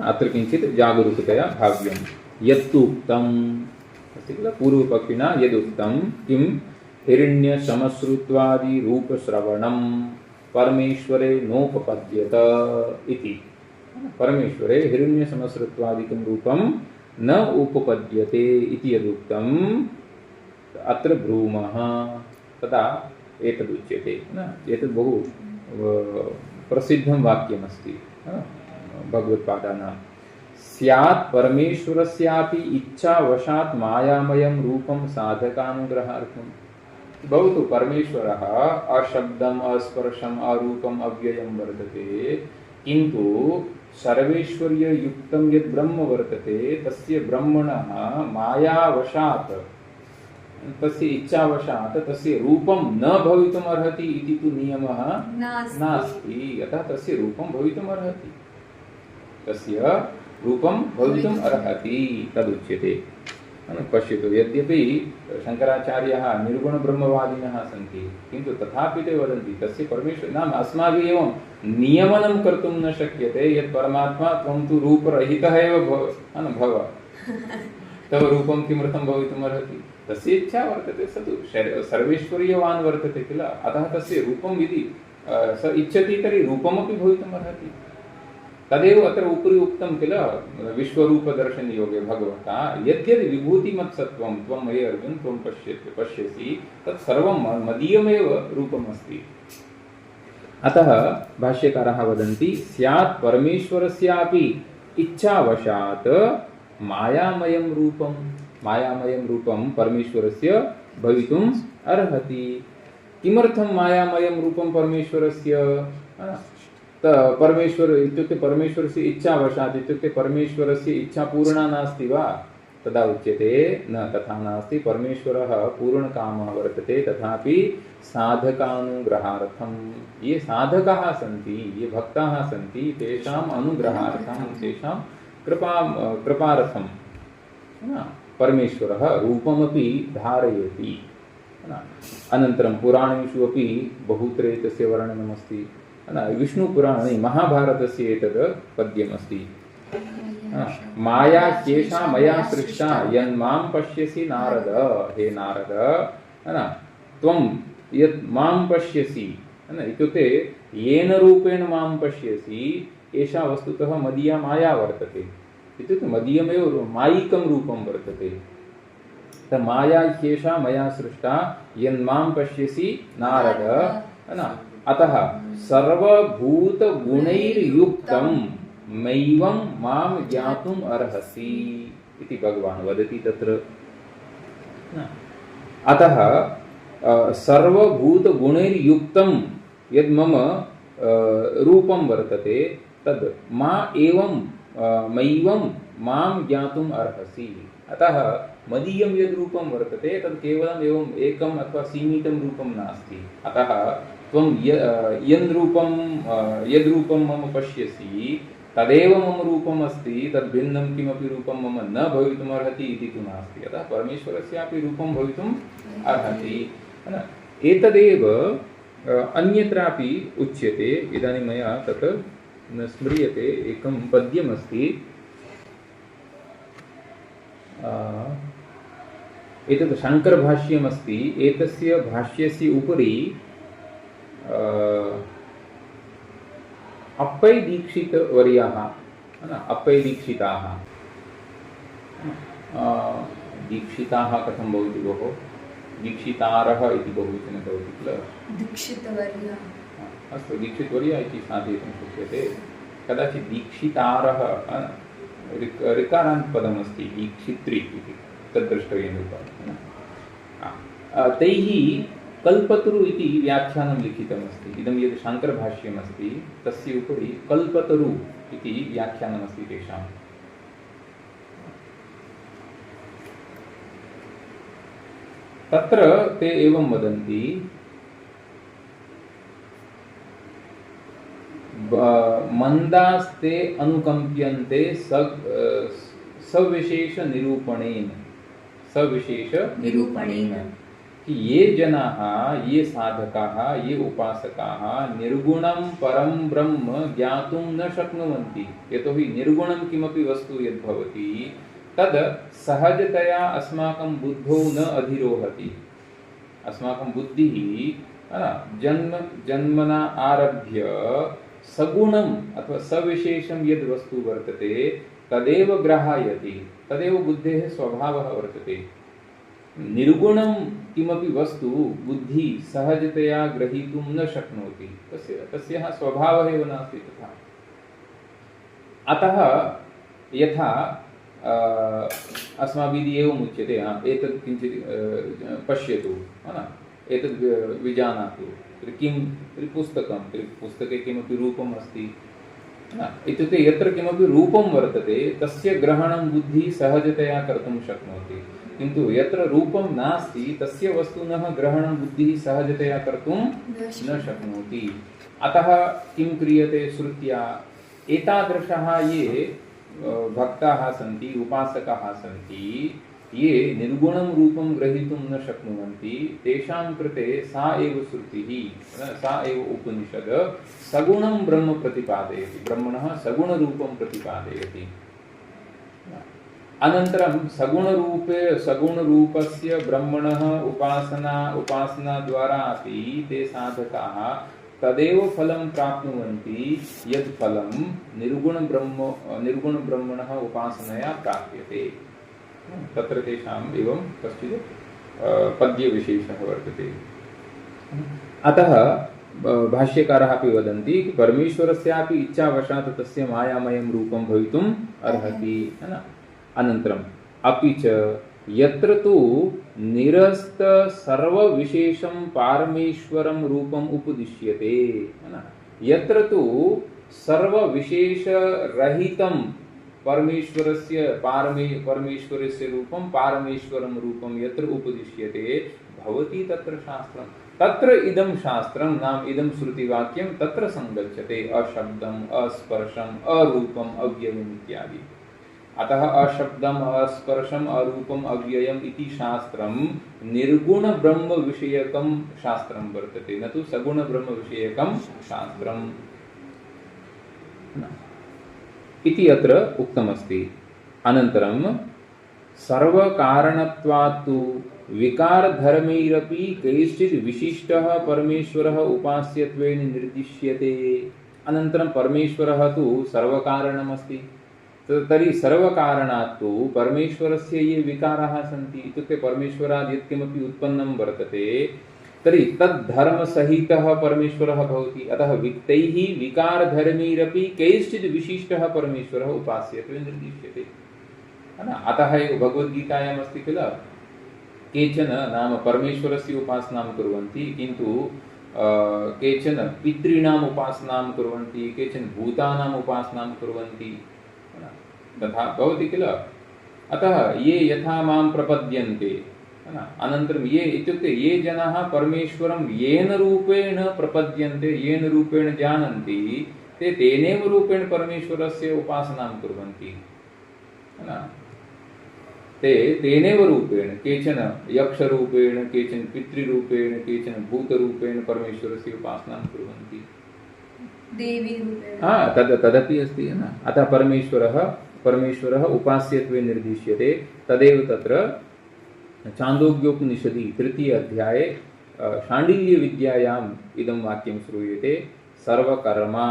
अत्र किञ्चित् जागरूकतया भाव्यं। यत्तु उक्तम् अस्ति किल पूर्वपक्षिणा यदुक्तं किं हिरण्यशमश्रुत्वादिरूपश्रवणं परमेश्वरे नोपपद्यत इति। परमेश्वरे हिरण्यशमश्रुत्वादिकं रूपं न उपपद्यते इति यदुक्तम् अत्र ब्रूमः तदा एतदुच्यते। एतद् बहु प्रसिद्धं वाक्यमस्ति भगवत्पादानां स्यात् परमेश्वरस्यापि इच्छावशात् मायामयं रूपं साधकानुग्रहार्थं। भवतु परमेश्वरः अशब्दम् अस्पर्शम् अरूपम् अव्ययं वर्तते, किन्तु सर्वैश्वर्ययुक्तं यद् ब्रह्म वर्तते तस्य ब्रह्मणः मायावशात् तस्य इच्छावशात् तस्य रूपं न भवितुम् अर्हति इति तु नियमः नास्ति। अतः तस्य रूपं भवितुम् अर्हति, तस्य रूपं भवितुम् अर्हति तदुच्यते। पश्यतु, यद्यपि शङ्कराचार्याः निर्गुणब्रह्मवादिनः सन्ति, किन्तु तथापि ते वदन्ति तस्य परमेश्वर नाम अस्माभिः एवं नियमनं कर्तुं न शक्यते यत् परमात्मा त्वं तु रूपरहितः एव भव, तव रूपं किमर्थं भवितुम् अर्हति? तस्य इच्छा वर्तते, स तु सर्वैश्वर्यवान् वर्तते किल, अतः तस्य रूपं यदि स इच्छति तर्हि रूपमपि भवितुम् अर्हति। तदेव अत्र उपरि उक्तं किल विश्वरूपदर्शनयोगे भगवता यद्यद् विभूतिमत्सत्त्वं त्वं मयि अर्जुन त्वं पश्यसि तत् सर्वं मदीयमेव रूपमस्ति। अतः भाष्यकारः वदन्ति स्यात् परमेश्वरस्यापि इच्छावशात् मायामयं रूपं परमेश्वरस्य भवितुम् अर्हति। किमर्थं मायामयं रूपं परमेश्वरस्य? परमेश्वर इत्युक्ते परमेश्वरस्य इच्छावशात् इत्युक्ते परमेश्वरस्य इच्छा पूर्णा नास्ति वा? तदा उच्यते न, तथा नास्ति। परमेश्वरः पूर्णकामः वर्तते, तथापि साधकानुग्रहार्थं ये साधकाः सन्ति, ये भक्ताः सन्ति तेषाम् अनुग्रहार्थं, तेषां कृपार्थं परमेश्वरः रूपमपि धारयति। अनन्तरं पुराणेषु अपि बहुत्र एतस्य वर्णनमस्ति। विष्णुपुराणे महाभारतस्य एतद् पद्यमस्ति। माया ह्येषा मया सृष्टा यन्मां पश्यसि नारद, हे नारद, त्वं यत् मां पश्यसि इत्युक्ते येन रूपेण मां पश्यसि एषा वस्तुतः मदीया माया वर्तते, इत्युक्ते मदीयमेव मायिकं रूपं वर्तते। माया ह्येषा मया सृष्टा यन्मां पश्यसि नारद, अतः सर्वभूत गुणैर्युक्तं मैवं मां ज्ञातुम् अर्हसि इति भगवान् वदति तत्र। अतः सर्वभूत गुणैर्युक्तं यद् मम रूपं वर्तते तद् मा एवं मैवं मां ज्ञातुम् अर्हसि। अतः मदीयं यद् रूपं वर्तते तद् केवलम् एवम् एकम् अथवा सीमितं रूपं नास्ति। अतः त्वं यद् रूपं मम पश्यसि तदेव मम रूपम् अस्ति, तद्भिन्नं किमपि रूपं मम न भवितुम् अर्हति इति तु नास्ति। अतः परमेश्वरस्यापि रूपं भवितुम् अर्हति। एतदेव अन्यत्रापि उच्यते। इदानीं मया तत् न स्मर्यते। एकं पद्यमस्ति, एतत् शङ्करभाष्यमस्ति। एतस्य भाष्यस्य उपरि अप्पै दीक्षितवर्याः, अप्पै दीक्षिताः, दीक्षिताः कथं भवति भोः? दीक्षितारः इति बहुवचने भवति किल? दीक्षितवर्याः। अस्तु, दीक्षितवर्या इति साधयितुं शक्यते। कदाचित् दीक्षितारः ऋकारान्तपदमस्ति, दीक्षित्री इति, तद् द्रष्टव्यं रूपं। तैः कल्पतरु इति व्याख्यानं लिखितमस्ति। इदं यद् शाङ्करभाष्यमस्ति तस्य उपरि कल्पतरु इति व्याख्यानमस्ति तेषाम्। तत्र ते एवं वदन्ति, मन्दास्ते अनुकम्प्यन्ते सविशेष निरूपणेन कि ये जनाः, ये साधकाः, ये उपासकाः निर्गुणं परं ब्रह्म ज्ञातुं न शक्नुवन्ति। यतोहि निर्गुणं किमपि वस्तु यद्भवति तद् सहजतया अस्माकं बुद्धौ न अधिरोहति। अस्माकं बुद्धिः जन्मना आरभ्य सगुणम् अथवा सविशेषं यद् वस्तु वर्तते तदेव ग्रहायति, तदेव बुद्धेः स्वभावः वर्तते। निर्गुणं किमपि वस्तु बुद्धि सहजतया ग्रहीतुं न शक्नोति, तस्याः स्वभावः एव नास्ति तथा। अतः यथा अस्माभिः एवम् उच्यते, एतत् किञ्चित् पश्यतु, एतद् विजानातु, किं पुस्तकं, पुस्तके किमपि रूपम् अस्ति, इत्युक्ते यत्र किमपि रूपं वर्तते तस्य ग्रहणं बुद्धिः सहजतया कर्तुं शक्नोति, किन्तु यत्र रूपं नास्ति तस्य वस्तुनः ग्रहणं बुद्धिः सहजतया कर्तुं न शक्नोति। अतः किं क्रियते श्रुत्या, एतादृशः ये भक्ताः सन्ति, उपासकाः सन्ति, ये निर्गुणं रूपं ग्रहीतुं न शक्नुवन्ति, तेषां कृते सा एव श्रुतिः, सा एव उपनिषद् सगुणं ब्रह्म प्रतिपादयति, ब्रह्मणः सगुणरूपं प्रतिपादयति। अनन्तरं सगुणरूपस्य ब्रह्मणः उपासना द्वारा अपि ते साधकाः तदेव फलं प्राप्नुवन्ति यद् फलं निर्गुणब्रह्मणः उपासनया प्राप्यते। तत्र तेषाम् एवं कश्चित् पद्यविशेषः वर्तते। अतः भाष्यकारः अपि वदन्ति कि परमेश्वरस्यापि इच्छावशात् तस्य मायामयं रूपं भवितुम् अर्हति। अनन्तरम् अपि च यत्र तु निरस्त सर्वविशेषं पारमेश्वरं रूपम् उपदिश्यते, यत्र तु सर्वविशेषरहितं परमेश्वरस्य रूपं पारमेश्वरं रूपं यत्र उपदिश्यते भवति तत्र शास्त्रं, तत्र इदं शास्त्रं नाम इदं श्रुतिवाक्यं तत्र संगच्छते, अशब्दम् अस्पर्शम् अरूपम् अव्ययम् इत्यादि। अतः अशब्दम् अस्पर्शम् अरूपम् अव्ययम् इति शास्त्रं निर्गुण ब्रह्म विषयकं शास्त्रं वर्तते, न तु सगुण ब्रह्म विषयकं शास्त्रम् इति अत्र उक्तमस्ति। अनन्तरं सर्वकारणत्वात्तु विकारधर्मैरपि कैश्चित् विशिष्टः परमेश्वरः उपास्यत्वेन निर्दिश्यते। अनन्तरं परमेश्वरः तु सर्वकारणमस्ति, तर्हि सर्वकारणात्तु परमेश्वरस्य ये विकाराः सन्ति, इत्युक्ते परमेश्वरात् यत्किमपि उत्पन्नं वर्तते तर्हि तद्धर्मसहितः परमेश्वरः भवति। अतः विक्तैः विकारधर्मैरपि कैश्चित् विशिष्टः परमेश्वरः उपास्यत्वेन निर्दिश्यते। अतः एव भगवद्गीतायाम् अस्ति किल, केचन नाम परमेश्वरस्य उपासनां कुर्वन्ति, किन्तु केचन पितॄणाम् उपासनां कुर्वन्ति, केचन भूतानाम् उपासनां कुर्वन्ति, तथा भवति किल। अतः ये यथा मां प्रपद्यन्ते, अनन्तरं ये इत्युक्ते ये जनाः परमेश्वरं येन रूपेण प्रपद्यन्ते, येन रूपेण जानन्ति, ते तेनैव रूपेण परमेश्वरस्य उपासनां कुर्वन्ति। ते तेनैव रूपेण, केचन यक्षरूपेण, केचन पितृरूपेण, केचन भूतरूपेण परमेश्वरस्य उपासनां कुर्वन्ति, देवी रूपेण। तदपि अस्ति। अतः परमेश्वरः उपास्यत्वेन निर्दिश्यते। तदेव तत्र छान्दोग्योपनिषदि 3 अध्याये शाण्डिल्यविद्यायाम् इदं वाक्यं श्रूयते, सर्वकर्मा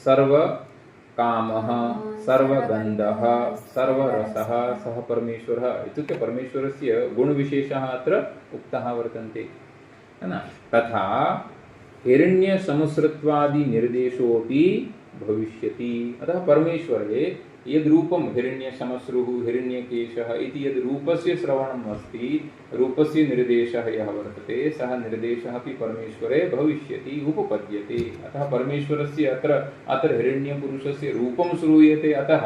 सर्वकामः सर्वगन्धः सर्वरसः सः परमेश्वरः, इत्युक्ते परमेश्वरस्य गुणविशेषाः अत्र उक्ताः वर्तन्ते। तथा हिरण्यसमसृत्वादि निर्देशोऽपि भविष्यति। अतः परमेश्वरे यद् रूपं हिरण्यशमश्रुः हिरण्यकेशः इति यद् रूपस्य श्रवणम् अस्ति, रूपस्य निर्देशः यः वर्तते, सः निर्देशः अपि परमेश्वरे भविष्यति, उपपद्यते। अतः परमेश्वरस्य अत्र हिरण्यपुरुषस्य रूपं श्रूयते, अतः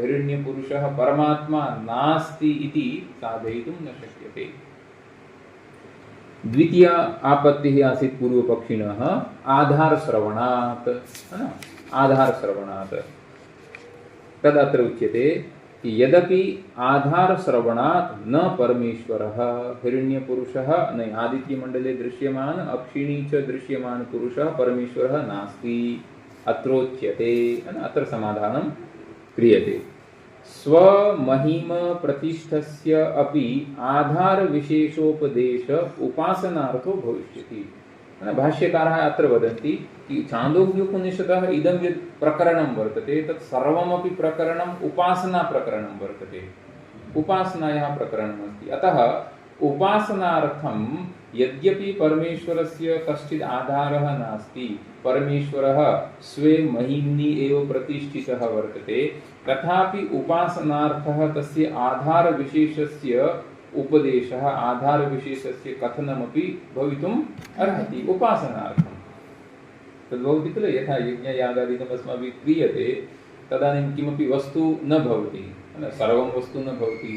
हिरण्यपुरुषः परमात्मा नास्ति इति साधयितुं न शक्यते। द्वितीया आपत्तिः आसीत् पूर्वपक्षिणः आधारश्रवणात्, आधारश्रवणात्। तदत्र उच्यते कि यदपि आधारश्रवणात् न परमेश्वरः हिरण्यपुरुषः न आदित्यमण्डले दृश्यमान अक्षिणी च दृश्यमान पुरुषः परमेश्वरः नास्ति अत्रोच्यते। अत्र समाधानं क्रियते। स्वमहिम प्रतिष्ठस्य अपि आधार विशेषोपदेश उपासनार्थो भविष्यति। भाष्यकारः अत्र वदन्ति कि छान्दोग्योपनिषदः इदं यत् प्रकरणं वर्तते तत् सर्वमपि प्रकरणम् उपासना प्रकरणं वर्तते। उपासनायाः प्रकरणमस्ति। अतः उपासनार्थं यद्यपि परमेश्वरस्य कश्चित् आधारः नास्ति, परमेश्वरः स्वे महिम्नि एव प्रतिष्ठितः वर्तते, तथापि उपासनार्थः तस्य आधारविशेषस्य उपदेशः, आधारविशेषस्य कथनमपि भवितुम् अर्हति उपासनार्थं। तद्भवति खलु, यथा यज्ञयागादिकम् अस्माभिः क्रियते तदानीं किमपि वस्तु न भवति, सर्वं वस्तु न भवति,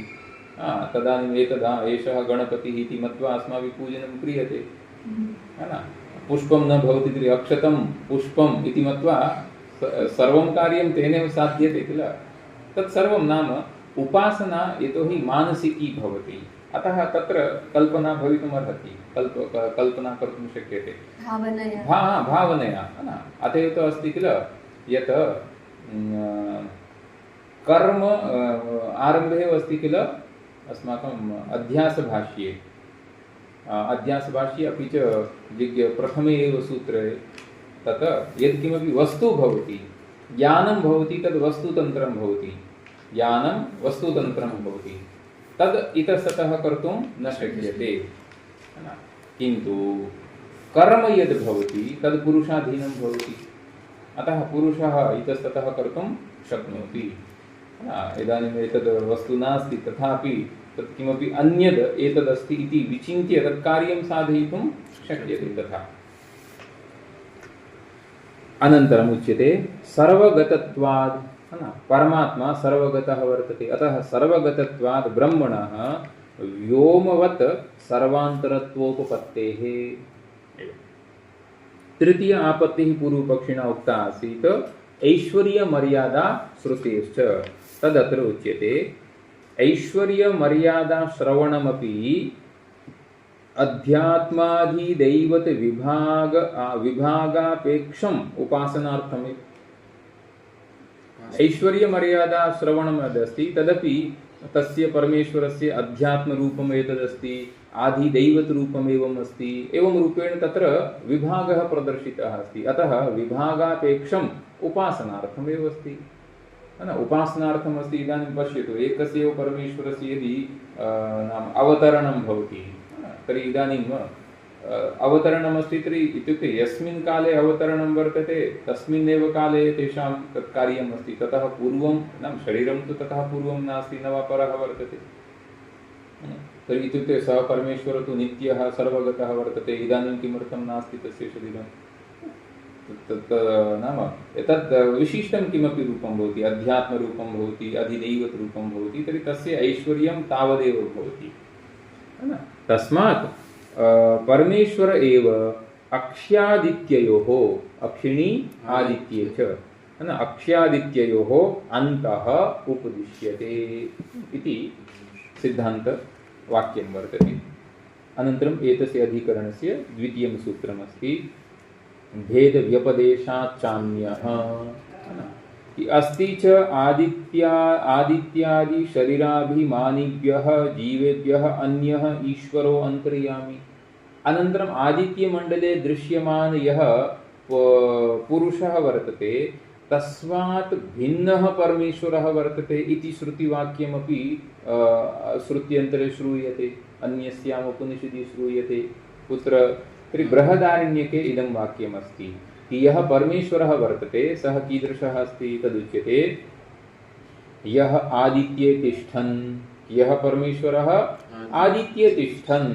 तदानीम् एकदा एषः गणपतिः इति मत्वा अस्माभिः पूजनं क्रियते, है न। पुष्पं न भवति तर्हि अक्षतं पुष्पम् इति मत्वा सर्वं कार्यं तेनैव साध्यते किल। तत्सर्वं नाम उपासना यतोहि मानसिकी भवति, अतः तत्र कल्पना भवितुमर्हति, कल्पना कर्तुं शक्यते भावनया, है न। अत एव तु अस्ति किल यत् कर्म आरम्भे अस्ति किल अस्माकम् अध्यासभाष्ये, अपि च प्रथमे एव सूत्रे तत् यत्किमपि वस्तु भवति, ज्ञानं भवति, तद् वस्तुतन्त्रं भवति, ज्ञानं वस्तुतन्त्रं भवति, तद् इतस्ततः कर्तुं न शक्यते, है न। किन्तु कर्म यद् भवति तद् पुरुषाधीनं भवति, अतः पुरुषः इतस्ततः कर्तुं शक्नोति। इदानीम् एतद् वस्तु नास्ति, तथापि तत् किमपि अन्यद् एतदस्ति इति विचिन्त्य तत् कार्यं साधयितुं शक्यते तथा। अनन्तरम् उच्यते सर्वगतत्वात्, है न। परमात्मा सर्वगतः वर्तते, अतः सर्वगतत्वात् ब्रह्मणः व्योमवत् सर्वान्तरत्वोपपत्तेः। तृतीय आपत्तिः पूर्वपक्षिणा उक्ता आसीत् ऐश्वर्य मर्यादा श्रुतेश्च, तदत्र उच्यते ऐश्वर्य मर्यादा श्रवणमपि अध्यात्माधिदैवत विभागापेक्षम् उपासनार्थम्। ऐश्वर्य मर्यादा श्रवणम् यदस्ति तदपि तस्य परमेश्वरस्य अध्यात्मरूपम् एतदस्ति, आधिदैवतरूपम् एवम् अस्ति, एवं रूपेण तत्र विभागः प्रदर्शितः अस्ति, अतः विभागापेक्षम् उपासनार्थम् एव अस्ति, है न। उपासनार्थम् अस्ति। इदानीं पश्यतु, एकस्य एव परमेश्वरस्य यदि नाम अवतरणं भवति, तर्हि इदानीं अवतरणमस्ति तर्हि इत्युक्ते यस्मिन् काले अवतरणं वर्तते तस्मिन्नेव काले तेषां तत् कार्यम् अस्ति, ततः पूर्वं नाम शरीरं तु ततः पूर्वं नास्ति, न वा परः वर्तते। तर्हि इत्युक्ते सः परमेश्वरः तु नित्यः सर्वगतः वर्तते, इदानीं किमर्थं नास्ति तस्य शरीरं, तत् नाम एतत् विशिष्टं किमपि रूपं भवति, अध्यात्मरूपं भवति, अधिदैवतरूपं भवति, तर्हि तस्य ऐश्वर्यं तावदेव भवति, है न। तस्मात् परमेश्वर एव अक्ष्यादित्ययोः, अक्षिणी आदित्ये च, है न, अक्ष्यादित्ययोः अन्तः उपदिश्यते इति सिद्धान्तवाक्यं वर्तते। अनन्तरम् एतस्य अधिकरणस्य द्वितीयं सूत्रमस्ति भेदव्यपदेशाच्चान्यः, है न। अस्ति च आदित्यादि शरीराभिमानिभ्यः जीवेभ्यः अन्यः ईश्वरो अंतर्यामी। अनन्तरम् आदित्यमण्डले दृश्यमान यः पुरुषः वर्तते तस्मात् भिन्नः परमेश्वरः वर्तते इति श्रुतिवाक्यमपि श्रुत्यन्तरे श्रूयते, अन्यस्याम् उपनिषदि श्रूयते। कुत्र? तर्हि बृहदारण्यके इदं वाक्यमस्ति कि यः परमेश्वरः वर्तते सः कीदृशः अस्ति तदुच्यते यः आदित्ये तिष्ठन्। यः परमेश्वरः आदित्ये तिष्ठन्,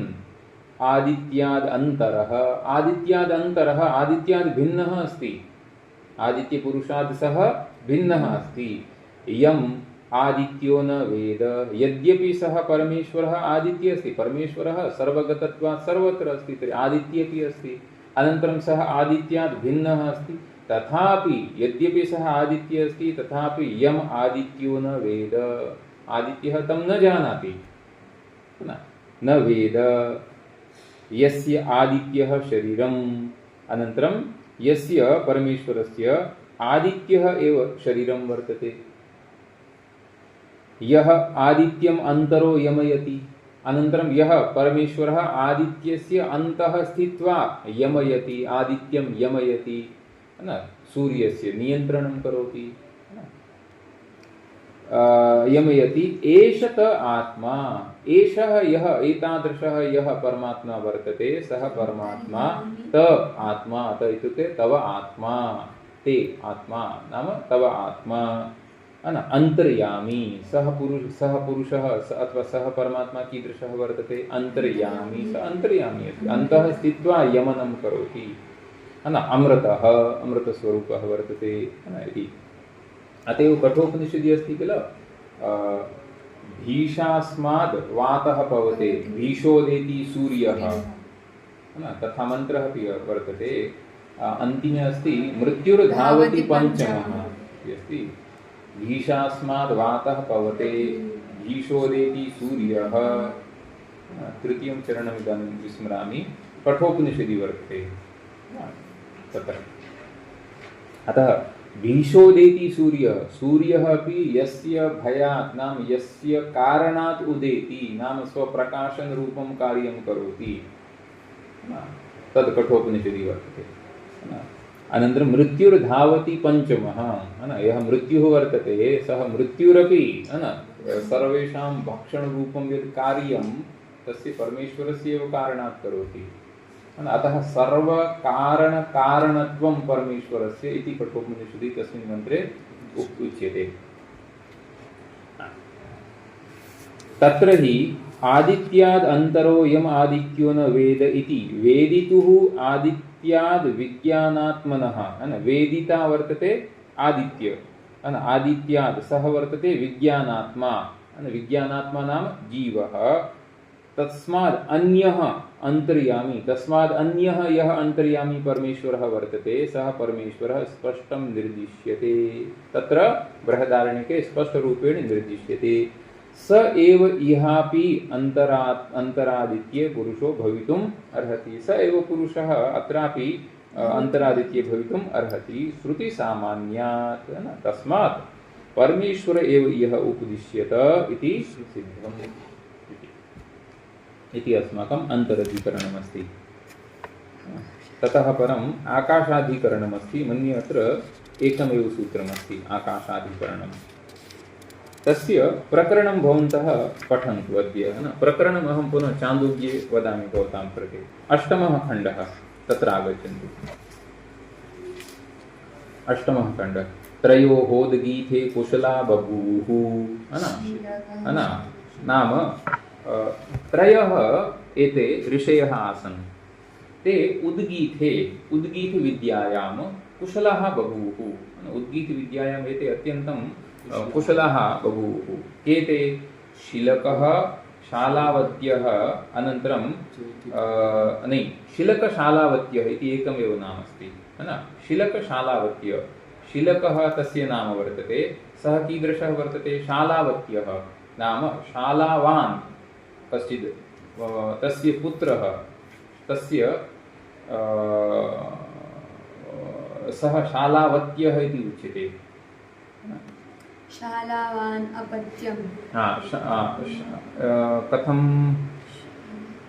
आदित्याद् अन्तरः, आदित्याद् अन्तरः आदित्याद् भिन्नः अस्ति, आदित्यपुरुषात् सः भिन्नः अस्ति। यम् आदित्यो न वेद, यद्यपि सः परमेश्वरः आदित्ये अस्ति, परमेश्वरः सर्वगतत्वात् सर्वत्र अस्ति, तर्हि आदित्ये अपि अस्ति। अनन्तरं सः आदित्यात् भिन्नः अस्ति, तथापि यद्यपि सः आदित्ये अस्ति तथापि यम् आदित्यो न वेद, आदित्यः तं न जानाति, न वेद। यस्य आदित्यः शरीरम्, अनन्तरं यस्य परमेश्वरस्य आदित्यः एव शरीरं वर्तते। यः आदित्यम् अन्तरो यमयति, अनन्तरं यः परमेश्वरः आदित्यस्य अन्तः स्थित्वा यमयति, आदित्यं यमयति, न सूर्यस्य नियन्त्रणं करोति। यमयति एष त आत्मा, एषः यः एतादृशः यः परमात्मा वर्तते सः परमात्मा त आत्मा, त इत्युक्ते तव आत्मा, ते आत्मा नाम तव आत्मा अंतर्यामी, सः पुरुषः अथवा सः परमात्मा कीदृशः वर्तते, अंतर्यामी, सः अंतर्यामी अस्ति, अन्तः स्थित्वा यमनं करोति, अमृतः, अमृतस्वरूपः वर्तते इति। अतएव कठोपनिषदि अस्ति किल, भीषास्माद् वातः पवते भीषोदेति सूर्यः, तथा मन्त्रः अपि वर्तते। अन्तिमे अस्ति मृत्युर्धावति पञ्चमः अस्ति, भीषास्माद् वातः पवते भीषोदेति सूर्यः। तृतीयं चरणम् इदानीं विस्मरामि, कठोपनिषदि वर्तते तत्र। अतः भीषोदेति सूर्यः, सूर्यः अपि यस्य भयात् नाम यस्य कारणात् उदेति नाम स्वप्रकाशन रूपं कार्यं करोति, तद् कठोपनिषदि वर्तते। अनन्तरं मृत्युर्धावति पञ्चमः, यः मृत्युः वर्तते सः मृत्युरपि सर्वेषां भक्षणरूपं यत् कार्यं तस्य परमेश्वरस्य एव कारणात् करोति। अतः सर्वकारणकारणत्वं परमेश्वरस्य इति कठोपनिषदि तस्मिन् मन्त्रे उच्यते। तत्र हि आदित्याद् अन्तरो यम् आदित्यो न वेद इति वेदितुः आदित्याद् विज्ञानात्मनः, वेदिता वर्तते आदित्य, आदित्याद् सः वर्तते विज्ञानात्मा, विज्ञानात्मा नाम जीवः। तस्माद् अन्यः अंतर्यामी, तस्माद् अन्यः यः अंतर्यामी परमेश्वरः वर्तते सः परमेश्वरः स्पष्टं निर्दिश्यते। तत्र बृहदारण्यके स्पष्टरूपेण निर्दिश्यते। स एव इहापि अंतरादित्ये पुरुषो भवितुम् अर्हति, स एव पुरुषः अत्रापि अंतरादित्ये भवितुम् अर्हति श्रुति सामान्यात्। तस्मात् परमेश्वर एव यः उपदिश्यत इति सिद्धम् इति अस्माकम् अन्तरधिकरणमस्ति। ततः परम् आकाशाधिकरणमस्ति। मन्ये अत्र एकमेव सूत्रमस्ति आकाशाधिकरणम्। तस्य प्रकरणं भवन्तः पठन्तु अद्य। प्रकरणम् अहं पुनः चान्दोग्ये वदामि भवतां कृते। अष्टमः खण्डः तत्र आगच्छन्तु। अष्टमः खण्डः त्रयोहोदगीथे कुशला बभूवुः। नाम त्रयः एते ऋषयः आसन्, ते उद्गीथे उद्गीतविद्यायां कुशलाः बभूवुः। उद्गीतविद्यायाम् एते अत्यन्तं कुशलाः बभूवुः। के ते? शिलकः, शालावत्यः, अनन्तरं शिलकशालावत्यः इति एकमेव नाम अस्ति। शिलकशालावत्य, शिलकः तस्य नाम वर्तते, सः कीदृशः वर्तते? शालावत्यः नाम शालावान् कश्चित्, तस्य पुत्रः, तस्य सः शालावत्यः इति उच्यते। शालावान् अपत्यम्। कथम्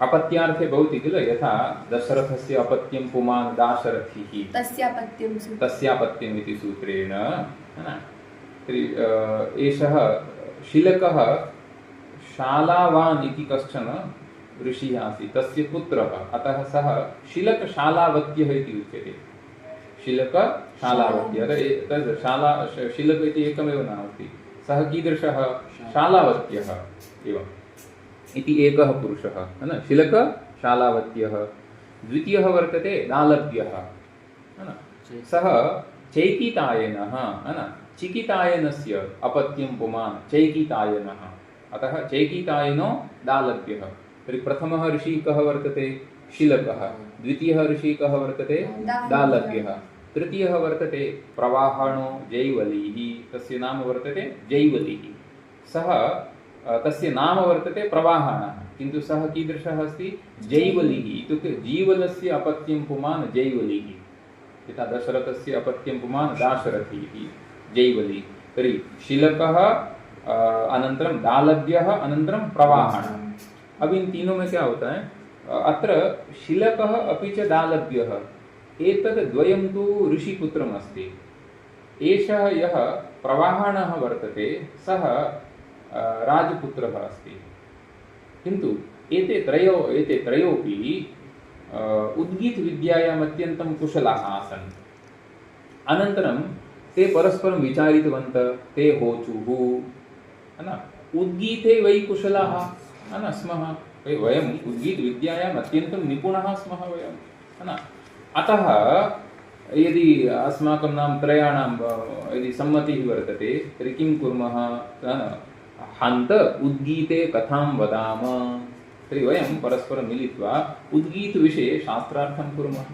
अपत्यार्थे भवति किल, यथा दशरथस्य अपत्यं पुमान् दाशरथिः, तस्यापत्यम् इति सूत्रेण एषः शिलकः शालावान् इति कश्चन ऋषिः आसीत्, तस्य पुत्रः, अतः सः शिलकशालावत्यः इति उच्यते। शिलकशालावत्यः, तद् शाला शिलक इति एकमेव नाम अस्ति, सः कीदृशः? शालावत्यः एवम् इति एकः पुरुषः, शिलकशालावत्यः। द्वितीयः वर्तते दालभ्यः, सः चैकितायनः, चिकितायनस्य अपत्यं पुमान् चैकितायनः, अतः चैकितायनो दालभ्यः। तर्हि प्रथमः ऋषिः कः वर्तते? शिलकः। द्वितीयः ऋषिः कः वर्तते? दालभ्यः। तृतीयः वर्तते प्रवाहणो जैवलिः, तस्य नाम वर्तते जैवलिः। सः तस्य नाम वर्तते प्रवाहणः, किन्तु सः कीदृशः अस्ति? जैवलिः, इत्युक्ते जीवलस्य अपत्यं पुमान् जैवलिः। यथा दशरथस्य अपत्यं पुमान् दाशरथिः, जैवलिः। तर्हि शिलकः, अनन्तरं दालभ्यः, अनन्तरं प्रवाहणः। अब इन तीनों में क्या होता है? अत्र शिलकः अपि च दालभ्यः, एतद् द्वयं तु ऋषिपुत्रम् अस्ति। एषः यः प्रवाहणः वर्तते सः राजपुत्रः अस्ति, किन्तु एते त्रयोपि उद्गीतविद्यायाम् अत्यन्तं कुशलाः आसन्। अनन्तरं ते परस्परं विचारितवन्तः, ते होचुः, उद्गीते वै कुशलाः स्मः, वयम् उद्गीतविद्यायाम् अत्यन्तं निपुणाः स्मः वयं, अतः यदि अस्माकं नाम त्रयाणां यदि सम्मतिः वर्तते तर्हि किं कुर्मः, हन्त उद्गीते कथां वदाम, तर्हि वयं परस्परं मिलित्वा उद्गीतविषये शास्त्रार्थं कुर्मः,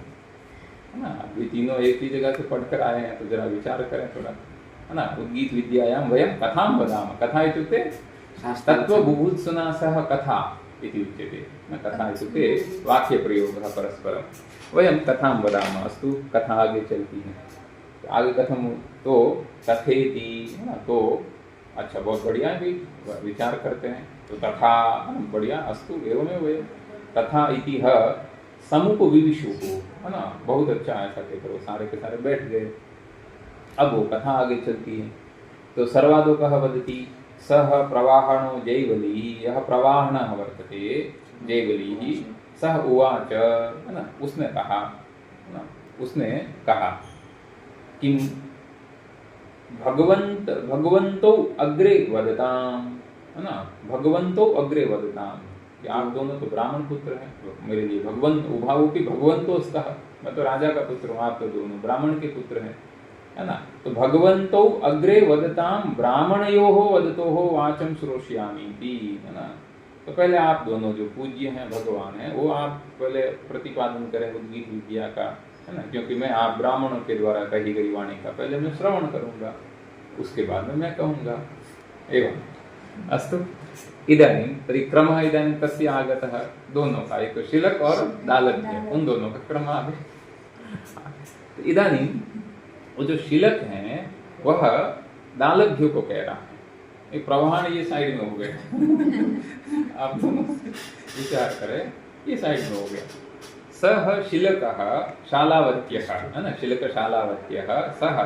अभी तीनों एक ही जगह से पढ़कर आए हैं तो जरा विचार करें थोड़ा, उद्गीत विद्यायां वयं कथां वदाम, कथा इत्युक्ते तत्त्वबुभुत्सुना सह कथा इति उच्यते, कथा इत्युक्ते वाक्यप्रयोगः परस्परं, वयं कथां वदामः, अस्तु कथा आगे चलती है, आगे कथम तो कथेति, तो अच्छा बहुत बढ़िया भी विचार करते हैं, तो तथा बढ़िया, अस्तु एवमेव वयं तथा इति ह समुपविविशुः, बहुत अच्छा, ऐसा कहकर वो सारे के सारे बैठ गए। अब वो कथा आगे चलती है, तो सर्वादोकः वदति सः प्रवाहणो जैवली, यह प्रवाहणः वर्तते जैवलीः, सः उवाच, उसने कहा किम भगवन्तौ अग्रे वदताम्, भगवन्तौ अग्रे वदताम्, कि आप दोनों तो ब्राह्मण पुत्र हैं, मेरे लिए भगवंत उभावोपि भगवंतो स्तः, मैं तो राजा का पुत्र हूँ, आप तो दोनों ब्राह्मण के पुत्र हैं, है ना, तो भगवन्तौ अग्रे वदताम् ब्राह्मणयोः वदतोः वाचं श्रोष्यामि, है ना, तो पहले आप दोनों जो पूज्य हैं भगवान हैं वो आप पहले प्रतिपादन करें उद्गीत विद्या का, है ना, क्योंकि मैं आप ब्राह्मणों के द्वारा कही गई वाणी का पहले मैं श्रवण करूंगा, उसके बाद में मैं कहूंगा। एवं अस्तु, इदानीं तर्हि क्रमः इदानीं तस्य आगतः, दोनों का, एक शिलक और दालभ्य, उन दोनों का क्रम आ गया। इदानीं वो जो शिलक हैं वह दालभ्य को कह रहा है, एक प्रवाहण ये साइड में हो गए आप दोनों विचार करें, ये साइड में हो गया। सह शिलकः शालावत्यः, है ना, शिलक शालावत्यः, सह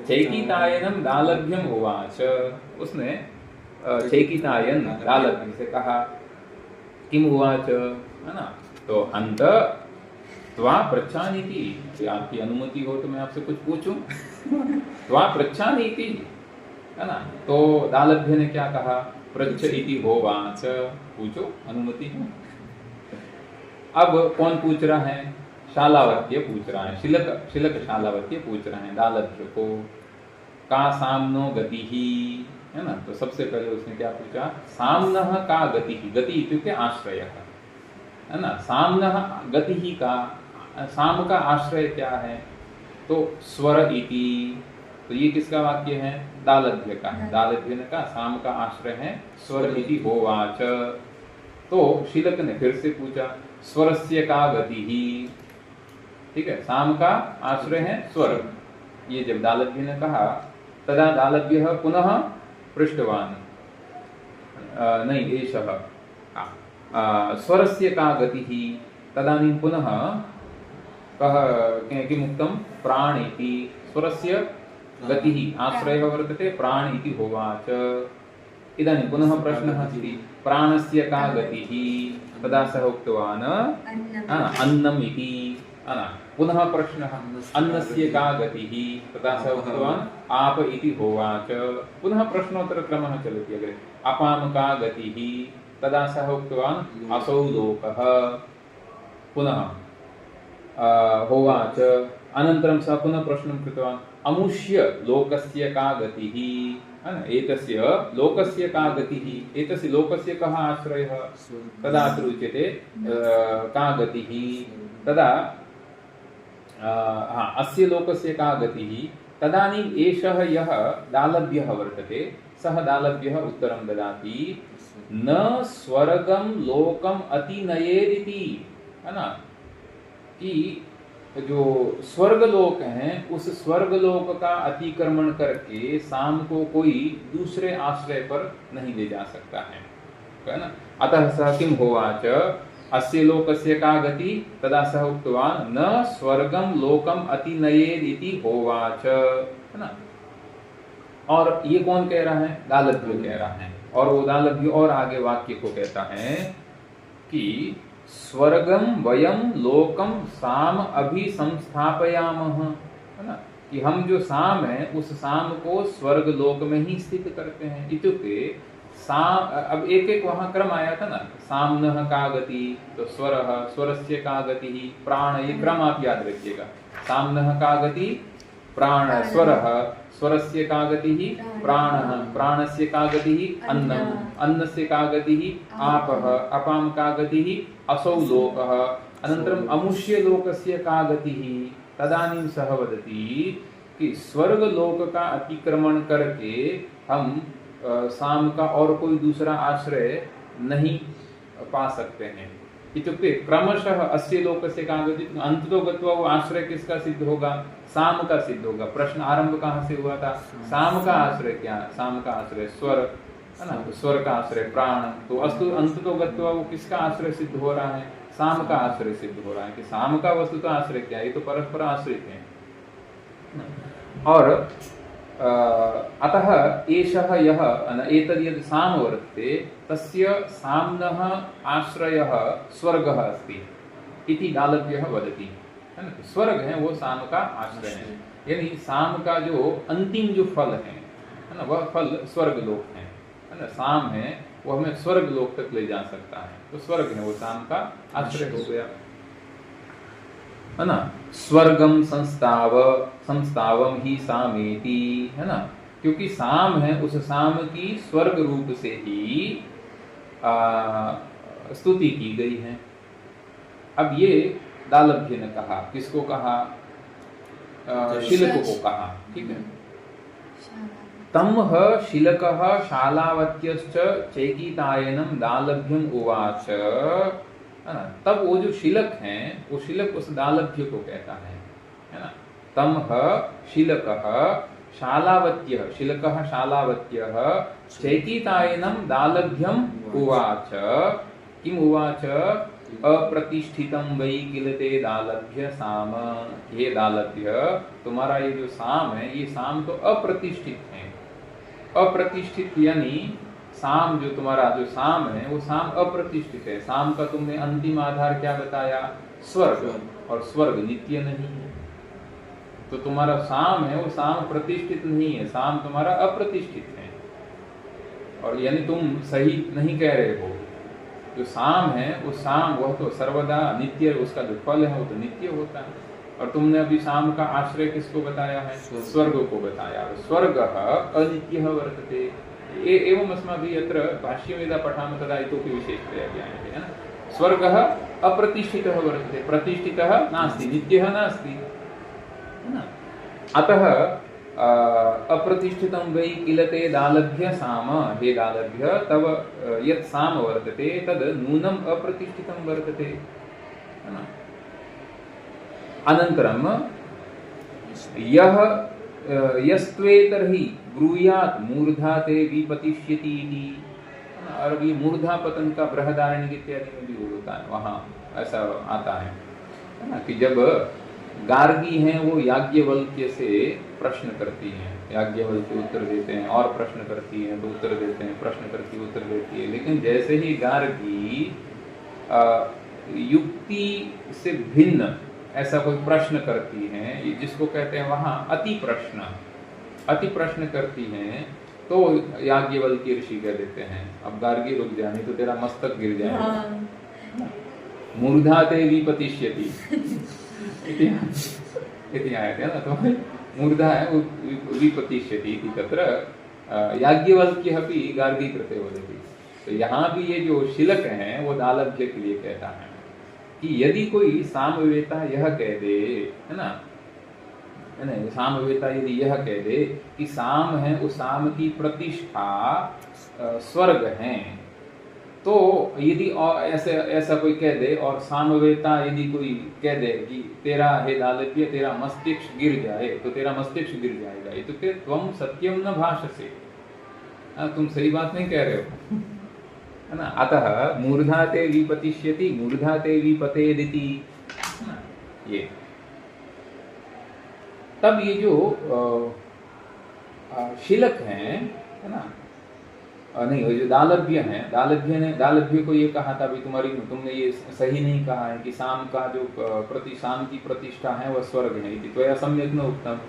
चैकितायनं दालभ्यम् उवाच, उसने चैकितायन दालभ्य से कहा, किम उवाच, है ना, तो हन्त त्वा पृच्छामीति, आपकी अनुमति हो तो मैं आपसे कुछ पूछूं, त्वा पृच्छामीति, है ना, तो दालभ्य ने क्या कहा, पृच्छ इति होवाच, पूछो, अनुमति है। अब कौन पूछ रहा है, शालावत्य पूछ रहा है, शिलक शालावत्य पूछ रहे हैं दालभ्य को, का सामनो गतिहि, है ना, तो सबसे पहले उसने क्या पूछा, सामनः का गतिहि, गति इत्युक्ते आश्रयः, है ना, सामनः गतिहि का, साम का आश्रय क्या है, तो स्वर इति, तो ये किसका वाक्य है, दालभ्य का है, दालभ्य ने कहा साम का आश्रय है स्वर इति होवाच, तो शिलक ने फिर से पूछा स्वरस्य का गतिहि, ठीक है, साम का आश्रय है स्वर, ये जब दालभ्य ने कहा तदा दालभ्यः पुनः पृष्टवान्, नहीं एषः स्वरस्य का गतिहि, तदानीं पुनः कः किमुक्तं, प्राण इति, स्वरस्य गतिः आश्रयः वर्तते प्राण इति होवाच, इदानीं पुनः प्रश्नः अस्ति, प्राणस्य का गतिः, तदा सः उक्तवान् अन्नम् इति, पुनः प्रश्नः, अन्नस्य का गतिः, तदा सः उक्तवान् आप इति होवाच, पुनः प्रश्नोत्तरक्रमः चलति अग्रे, अपां का गतिः, तदा सः उक्तवान् असौ लोकः, पुनः होवाच, अनन्तरं सः पुनः प्रश्नं कृतवान् अमुष्य लोकस्य का गतिः, एतस्य लोकस्य का गतिः, एतस्य लोकस्य कः आश्रयः, तदा अत्र उच्यते का गतिः, तदा अस्य लोकस्य का गतिः, तदानीम् एषः यः दालभ्यः वर्तते सः दालभ्यः उत्तरं ददाति, न स्वर्गं लोकम् अतिनयेदिति, है ना, कि जो स्वर्गलोक हैं उस स्वर्गलोक का अतिक्रमण करके साम को कोई दूसरे आश्रय पर नहीं ले जा सकता है ना, अतः सः किं होवाच, अस्य लोकस्य का गति, तदा सः उक्तवान् न स्वर्गं लोकम् अतिनयेदिति होवाच, है ना, और ये कौन कह रहा है? दालभ्य कह रहा है। और वो दालभ्य और आगे वाक्य को कहता है कि स्वर्गम वयम लोकम साम अभि संस्थापयामः, है ना, कि हम जो साम है उस साम को स्वर्ग लोक में ही स्थित करते हैं। इत्युक्ते साम, अब एक एक वहां क्रम आया था ना, सामनः का गति, तो स्वरः, स्वरस्य का गति, प्राण, ये क्रम आप याद रखिएगा। सामनः का गति प्राण, स्वरः, स्वरस्य का गति प्राणः, प्राणस्य का गति अन्नम्, अन्नस्य का गति आपः, अपां का गति असौ लोकः, अनन्तरम् अमुष्य लोकस्य का गति। तदानीं सः वदति कि स्वर्ग लोक का अतिक्रमण करके हम साम का और कोई दूसरा आश्रय नहीं पा सकते हैं। इत्युक्ते क्रमशः अस्य लोकस्य का गति, अंततो गत्वा वो आश्रय किसका सिद्ध होगा? साम का सिद्ध होगा। प्रश्न आरंभ कहाँ से हुआ था? साम का आश्रय क्या? साम का आश्रय स्वर, है ना, स्वर का आश्रय प्राण। तो अस्तु अंततो गत्वा वो किसका आश्रय सिद्ध हो रहा है? साम का आश्रय सिद्ध हो रहा है। कि साम का वस्तु तो आश्रय क्या है? ये तो परस्पर आश्रित है। और अतः एषः यः एतद् यद् साम वर्तते तस्य साम्नः आश्रयः स्वर्गः अस्ति इति दालभ्यः वदति, है ना। स्वर्ग है वो साम का आश्रय है, यानी साम का जो अंतिम जो फल है ना, वह फल स्वर्ग लोक है ना। साम है वो हमें स्वर्ग लोक तक ले जा सकता है, तो स्वर्ग है वो साम का आश्रय हो गया, है ना। स्वर्गम संस्थाव संस्थावम ही सामेति, है ना, क्योंकि साम है उस साम की स्वर्ग रूप से ही स्तुति की गई है। अब ये दालभ्य ने कहा, किसको कहा? शिलक को कहा, ठीक है। तमह शिलकः शालावत्यश्च चैकीतायनम दालभ्यम उवाच, है ना। तब वो जो शिलक है वो शिलक उस दालभ्य को कहता है ना। तमह शिलकः शालावत्यः, शिलकः शालावत्यः चैकीतायनम दालभ्यम उवाच। किम उवाच? अप्रतिष्ठितम वै किल ते दालभ्य साम। ये दालभ्य, तुम्हारा ये जो साम है, ये साम तो अप्रतिष्ठित है। अप्रतिष्ठित यानी साम, जो तुम्हारा जो साम है वो साम अप्रतिष्ठित है। साम का तुमने अंतिम आधार क्या बताया? स्वर्ग, और स्वर्ग नित्य नहीं है। तो तुम्हारा साम है वो साम प्रतिष्ठित नहीं है, साम तुम्हारा अप्रतिष्ठित है। और यानी तुम सही नहीं कह रहे हो। जो साम है वो साम, वह तो सर्वदा नित्य, उसका जो फल है वो तो नित्य होता है। और तुमने अभी साम का आश्रय किसको बताया है? स्वर्ग को बताया। स्वर्ग अनित्यः वर्तते। एवं अस्माभिः अत्र भाष्यं यदा पठामः तदा इतोपि विशेषतया ज्ञायते, है ना। स्वर्गः अप्रतिष्ठितः वर्तते, प्रतिष्ठितः नास्ति, नित्यः नास्ति, है ना। अतः अप्रतिष्ठितं वै किल ते दालभ्य साम, हे दालभ्य तव यत् साम वर्तते तद् नूनम् अप्रतिष्ठितं वर्तते, है ना। अनन्तरं यः यस्त्वेतर्हि ब्रूयात् मूर्धा ते विपतिष्यति इति। और ये मूर्धा पतन का बृहदारण्यक इत्यादि में भी होता है, वहाँ ऐसा आता है ना, कि जब गार्गी हैं वो याज्ञवल्क्य से प्रश्न करती हैं, याज्ञवल्क्य उत्तर देते हैं, और प्रश्न करती हैं तो उत्तर देते हैं, प्रश्न करती उत्तर देती है। लेकिन जैसे ही गार्गी युक्ति से भिन्न ऐसा कोई प्रश्न करती हैं, जिसको कहते हैं वहाँ अति प्रश्न करती हैं, तो याज्ञवल्क्य ऋषि कह देते हैं अब गार्गी रुक जा, नहीं तो तेरा मस्तक गिर जाएगा। मूर्धा ते विपतिष्यति इति आयते ना, तो मूर्धा है विपतिष्यति इति तत्र याज्ञवल्क्यः अपि गार्गी कृते वदति। तो यहाँ भी ये जो शिलक है वो दालभ्य के लिए कहता है कि यदि कोई सामवेता यह कह दे, है ना, सामवेता यदि यह कह दे कि साम है, उस साम की प्रतिष्ठा स्वर्ग है, तो यदि ऐसा कोई कह दे, और सामवेता यदि कोई कह दे कि तेरा हे दालभ्य तेरा मस्तिष्क गिर जाए, तो तेरा मस्तिष्क गिर जाएगा, ये तो फिर त्वम सत्यम न भाषसे, तुम सही बात नहीं कह रहे हो, है ना। अतः मूर्धा ते विपतिष्यति, मूर्धा ते विपतेदिति, ये तब ये जो शिलक है ना? नहीं, वो जो दालभ्य है, दालभ्य को ये कहा था भी तुमने ये सही नहीं कहा है कि शाम का जो शाम की प्रतिष्ठा है वह स्वर्ग नहीं थी, तो यह सम्यक न उत्तम।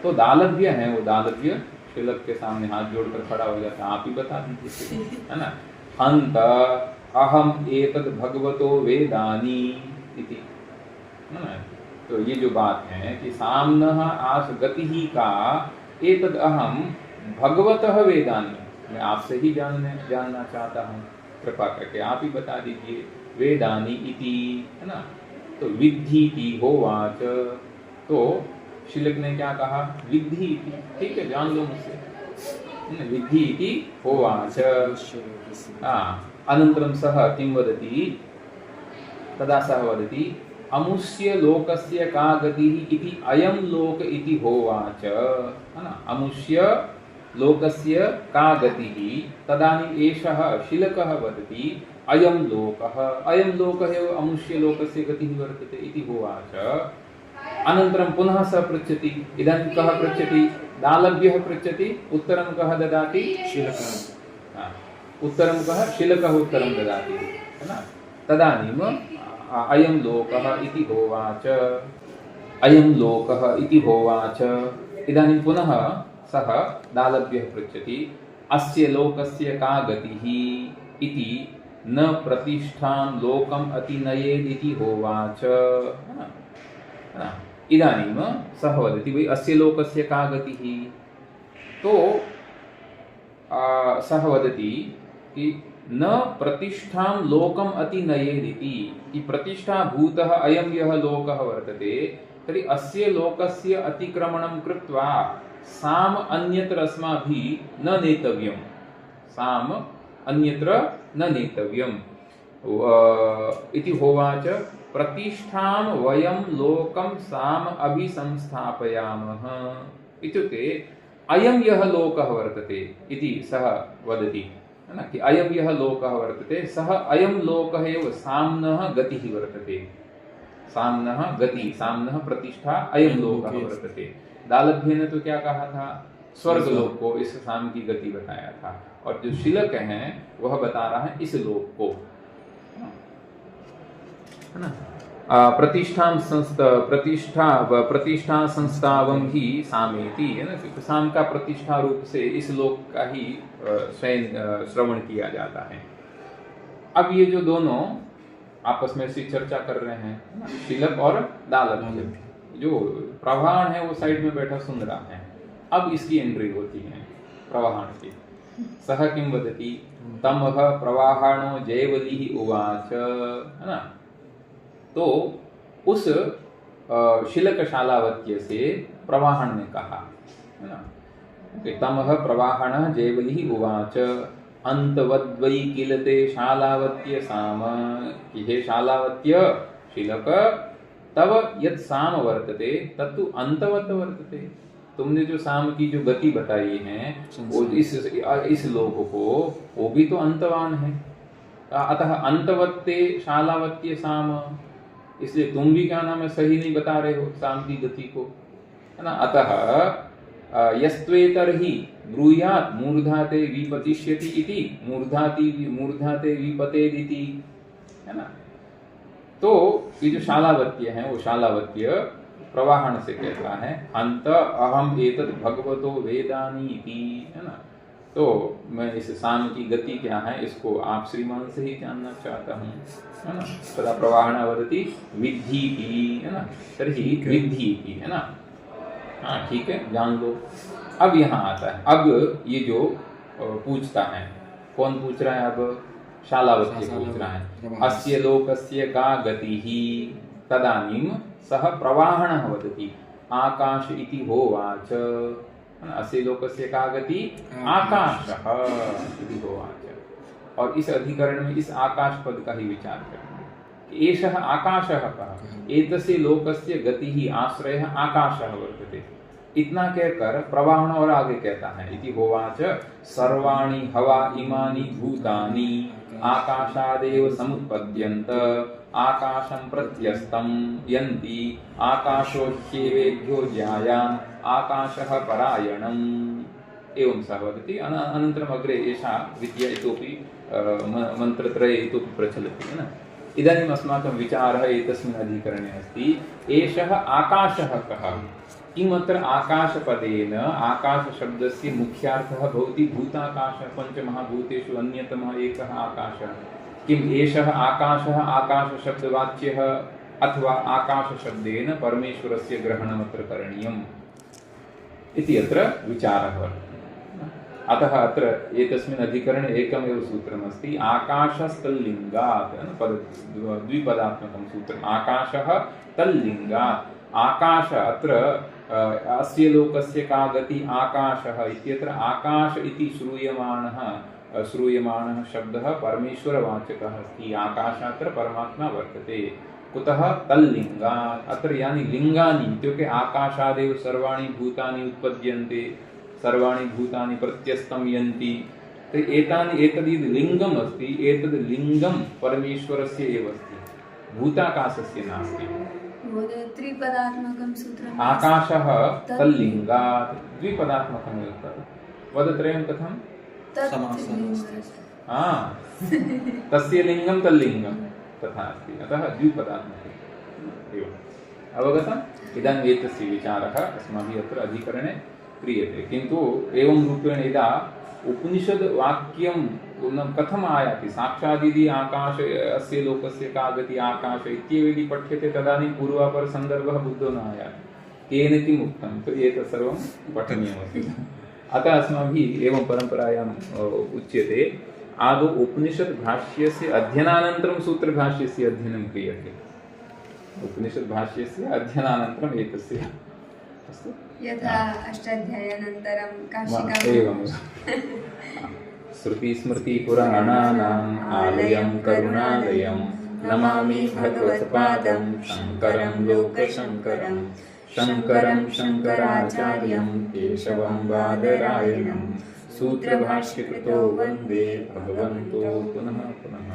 तो दालभ्य है, वो दालभ्य शिलक के सामने हाथ जोड़कर खड़ा हो जाता है, आप ही बता दीजिए, है ना? हंत अहम एतद भगवतो वेदानी इति, है ना? तो ये जो बात है कि सामनः आस गति ही का एतद अहम भगवतः वेदानी, मैं आपसे ही जानना चाहता हूँ, कृपा करके आप ही बता दीजिए। वेदानी इति, है ना? तो विद्धि की होवाच, तो शिलक ने क्या कहा? विद्धि इति, ठीक है, जान लो मुझसे। विद्धि इति होवाच। अनन्तरं सः किं वदति? तदा सः वदति अमुष्य लोकस्य का गतिः इति अयं लोक इति होवाच, है ना? अमुष्य लोकस्य का गतिः, तदानीम् एषः शिलकः वदति अयं लोकः, अयं लोकः एव अमुष्य लोकस्य गतिः वर्तते इति होवाच। अनन्तरं पुनः सः पृच्छति, इदानीं कः पृच्छति? दालभ्यः पृच्छति, उत्तरं कः ददाति? शिलकः। उत्तरं कः? शिलकः उत्तरं ददाति, है ना? तदानीम् अयं लोकः इति होवाच, अयं लोकः इति होवाच। इदानीं पुनः सः दालभ्यः पृच्छति अस्य लोकस्य का गतिः इति न प्रतिष्ठां लोकम् अतिनयेद् इति होवाच, है ना? इदानीं सः वदति वै अस्य लोकस्य का गतिः, तो सः वदति कि न प्रतिष्ठां लोकम् अतिनयेद् इति, प्रतिष्ठाभूतः अयं यः लोकः वर्तते, तर्हि अस्य लोकस्य अतिक्रमणं कृत्वा साम अन्यत्र अस्माभिः न नेतव्यं, साम अन्यत्र न नेतव्यम् इति होवाच। प्रतिष्ठां वयं लोकं साम अभिसंस्थापयामः इत्युक्ते अयं यः लोकः वर्तते इति सः वदति, है ना? कि अयं यः लोकः वर्तते, सः अयं लोकः एव साम्नः गतिः वर्तते, साम्नः गति, साम्नः प्रतिष्ठा अयं लोकः वर्तते। दालभ्य ने तो क्या कहा था? स्वर्ग लोक को, इस साम की गति बताया था, और जो शिलक है वह बता रहा है इस लोक को, है ना? प्रतिष्ठा संस्थावम ही सामेति, है ना? साम का प्रतिष्ठा रूप से इस लोक का ही स्वयं श्रवण किया जाता है। अब ये जो दोनों आपस में से चर्चा कर रहे हैं, शिलक और दालभ्य, जो प्रवाहण है वो साइड में बैठा सुन रहा है। अब इसकी एंट्री होती है प्रवाहण की। सह किं वदति तमः प्रवाहणो जयवलिः उवाच, है ना? तो उस शिलक शालावत्य से प्रवाहण ने कहा, है ना? तमः प्रवाहणः जयवलिः उवाच अंतवद्वै किल ते शालावत्य साम, कि हे शालावत्य शिलक, तब यत् साम वर्तते तत्तु अंतवत् वर्तते। तुमने जो साम की जो गति बताई है वो इस लोक को, वो भी तो अंतवान है। अतः अंतवत्ते शालावत्य साम, इसलिए तुम भी क्या नाम है सही नहीं बता रहे हो साम की गति को, है ना? अतः यस्त्वेतर्हि ब्रूयात् मूर्धाते विपतिष्यति इति मूर्धाते विपतेदिति, है ना? तो ये जो शालावत्य है वो शालावत्य प्रवाहण से कहता है अंत अहम एतत् भगवतो वेदानी इति, है ना? तो मैं इस साम की गति क्या है इसको आप श्रीमान से ही जानना चाहता हूँ, है ना? तदा प्रवाहण वदति विद्धि की, है ना? तर्हि विद्धि की, है ना? हाँ ठीक है, जान लो। अब यहाँ आता है, अब ये जो पूछता है, कौन पूछ रहा है? अब शालावत्य पूछ रहा है। अस्य लोकस्य का गतिः, तदानीं सः प्रवाहणः वदति आकाश इति होवाच, अस्य लोकस्य का गति? आकाशः इति होवाच। और इस अधिकरण में इस आकाश पद का ही विचार करना कि एषः आकाशः कः? एतस्य लोकस्य गतिः आश्रयः आकाशः वर्तते। इतना कहकर प्रवाहण और आगे कहता है इति होवाच सर्वाणि हवा इमानि भूतानि आकाशादेव समुत्पद्यन्त आकाशं प्रत्यस्तं यन्ति आकाशोच्चैवेभ्यो ज्यायाम् आकाशः परायणम् एवं सः वदति। अनन्तरम् अग्रे एषा विद्या इतोपि मन्त्रत्रये इतोपि प्रचलति न। इदानीम् अस्माकं विचारः एतस्मिन् अधिकरणे अस्ति, एषः आकाशः कः? किमत्र आकाशपदेन आकाशशब्दस्य मुख्यार्थः भवति भूताकाशः, पञ्चमहाभूतेषु अन्यतमः एकः आकाशः। किम् एषः आकाशः आकाशशब्दवाच्यः अथवा आकाशशब्देन परमेश्वरस्य ग्रहणमत्र करणीयम् इति अत्र विचारः वर्तते। अतः अत्र एतस्मिन् अधिकरणे एकमेव सूत्रमस्ति, आकाशस्तल्लिङ्गात्, द्विपदात्मकं सूत्रम्, आकाशः तल्लिङ्गात्। आकाश अत्र अस्य लोकस्य का गति आकाशः इत्यत्र आकाश इति श्रूयमाणः शब्दः परमेश्वरवाचकः अस्ति। आकाशात्र परमात्मा वर्तते। कुतः? तल्लिङ्गात्। अत्र यानि लिङ्गानि इत्युक्ते आकाशादेव सर्वाणि भूतानि उत्पद्यन्ते, सर्वाणि भूतानि प्रत्यस्तं यन्ति। एतद् लिङ्गम् अस्ति, एतद् लिङ्गं परमेश्वरस्य एव अस्ति, भूताकाशस्य नास्ति। त्रिपदात्मकं सूत्रम् आकाशः तल्लिङ्गात्, द्विपदात्मकमेव तत्। वदत्रयं कथं? तस्य लिङ्गं तल्लिङ्गं तथा अस्ति, अतः द्विपदात्मकम् एवम्। अवगतम्? इदानीम् एतस्य विचारः अस्माभिः अत्र अधिकरणे क्रियते। किन्तु एवं रूपेण यदा उपनिषद् वाक्यं कथम् आयाति, साक्षात् यदि आकाश अस्य लोकस्य का गति आकाश इत्येव यदि पठ्यते तदानीं पूर्वापरसन्दर्भः बुद्धौ न आयाति। केन किम् उक्तं, तो एतत् सर्वं पठनीयमस्ति। अतः अस्माभिः एवं परम्परायाम् उच्यते, आदौ उपनिषद् भाष्यस्य अध्ययनानन्तरं सूत्रभाष्यस्य अध्ययनं क्रियते। उपनिषद् भाष्यस्य अध्ययनानन्तरम् एतस्य अस्तु, यथा अष्टाध्यायानन्तरं काशिका एवं श्रुतिस्मृतिपुराणानाम् आलयं करुणालयं नमामि भगवत्पादं शङ्करं लोकशङ्करं, शङ्करं शङ्कराचार्यं केशवं बादरायणं, सूत्रभाष्यकृतो वन्दे भगवन्तो पुनः पुनः।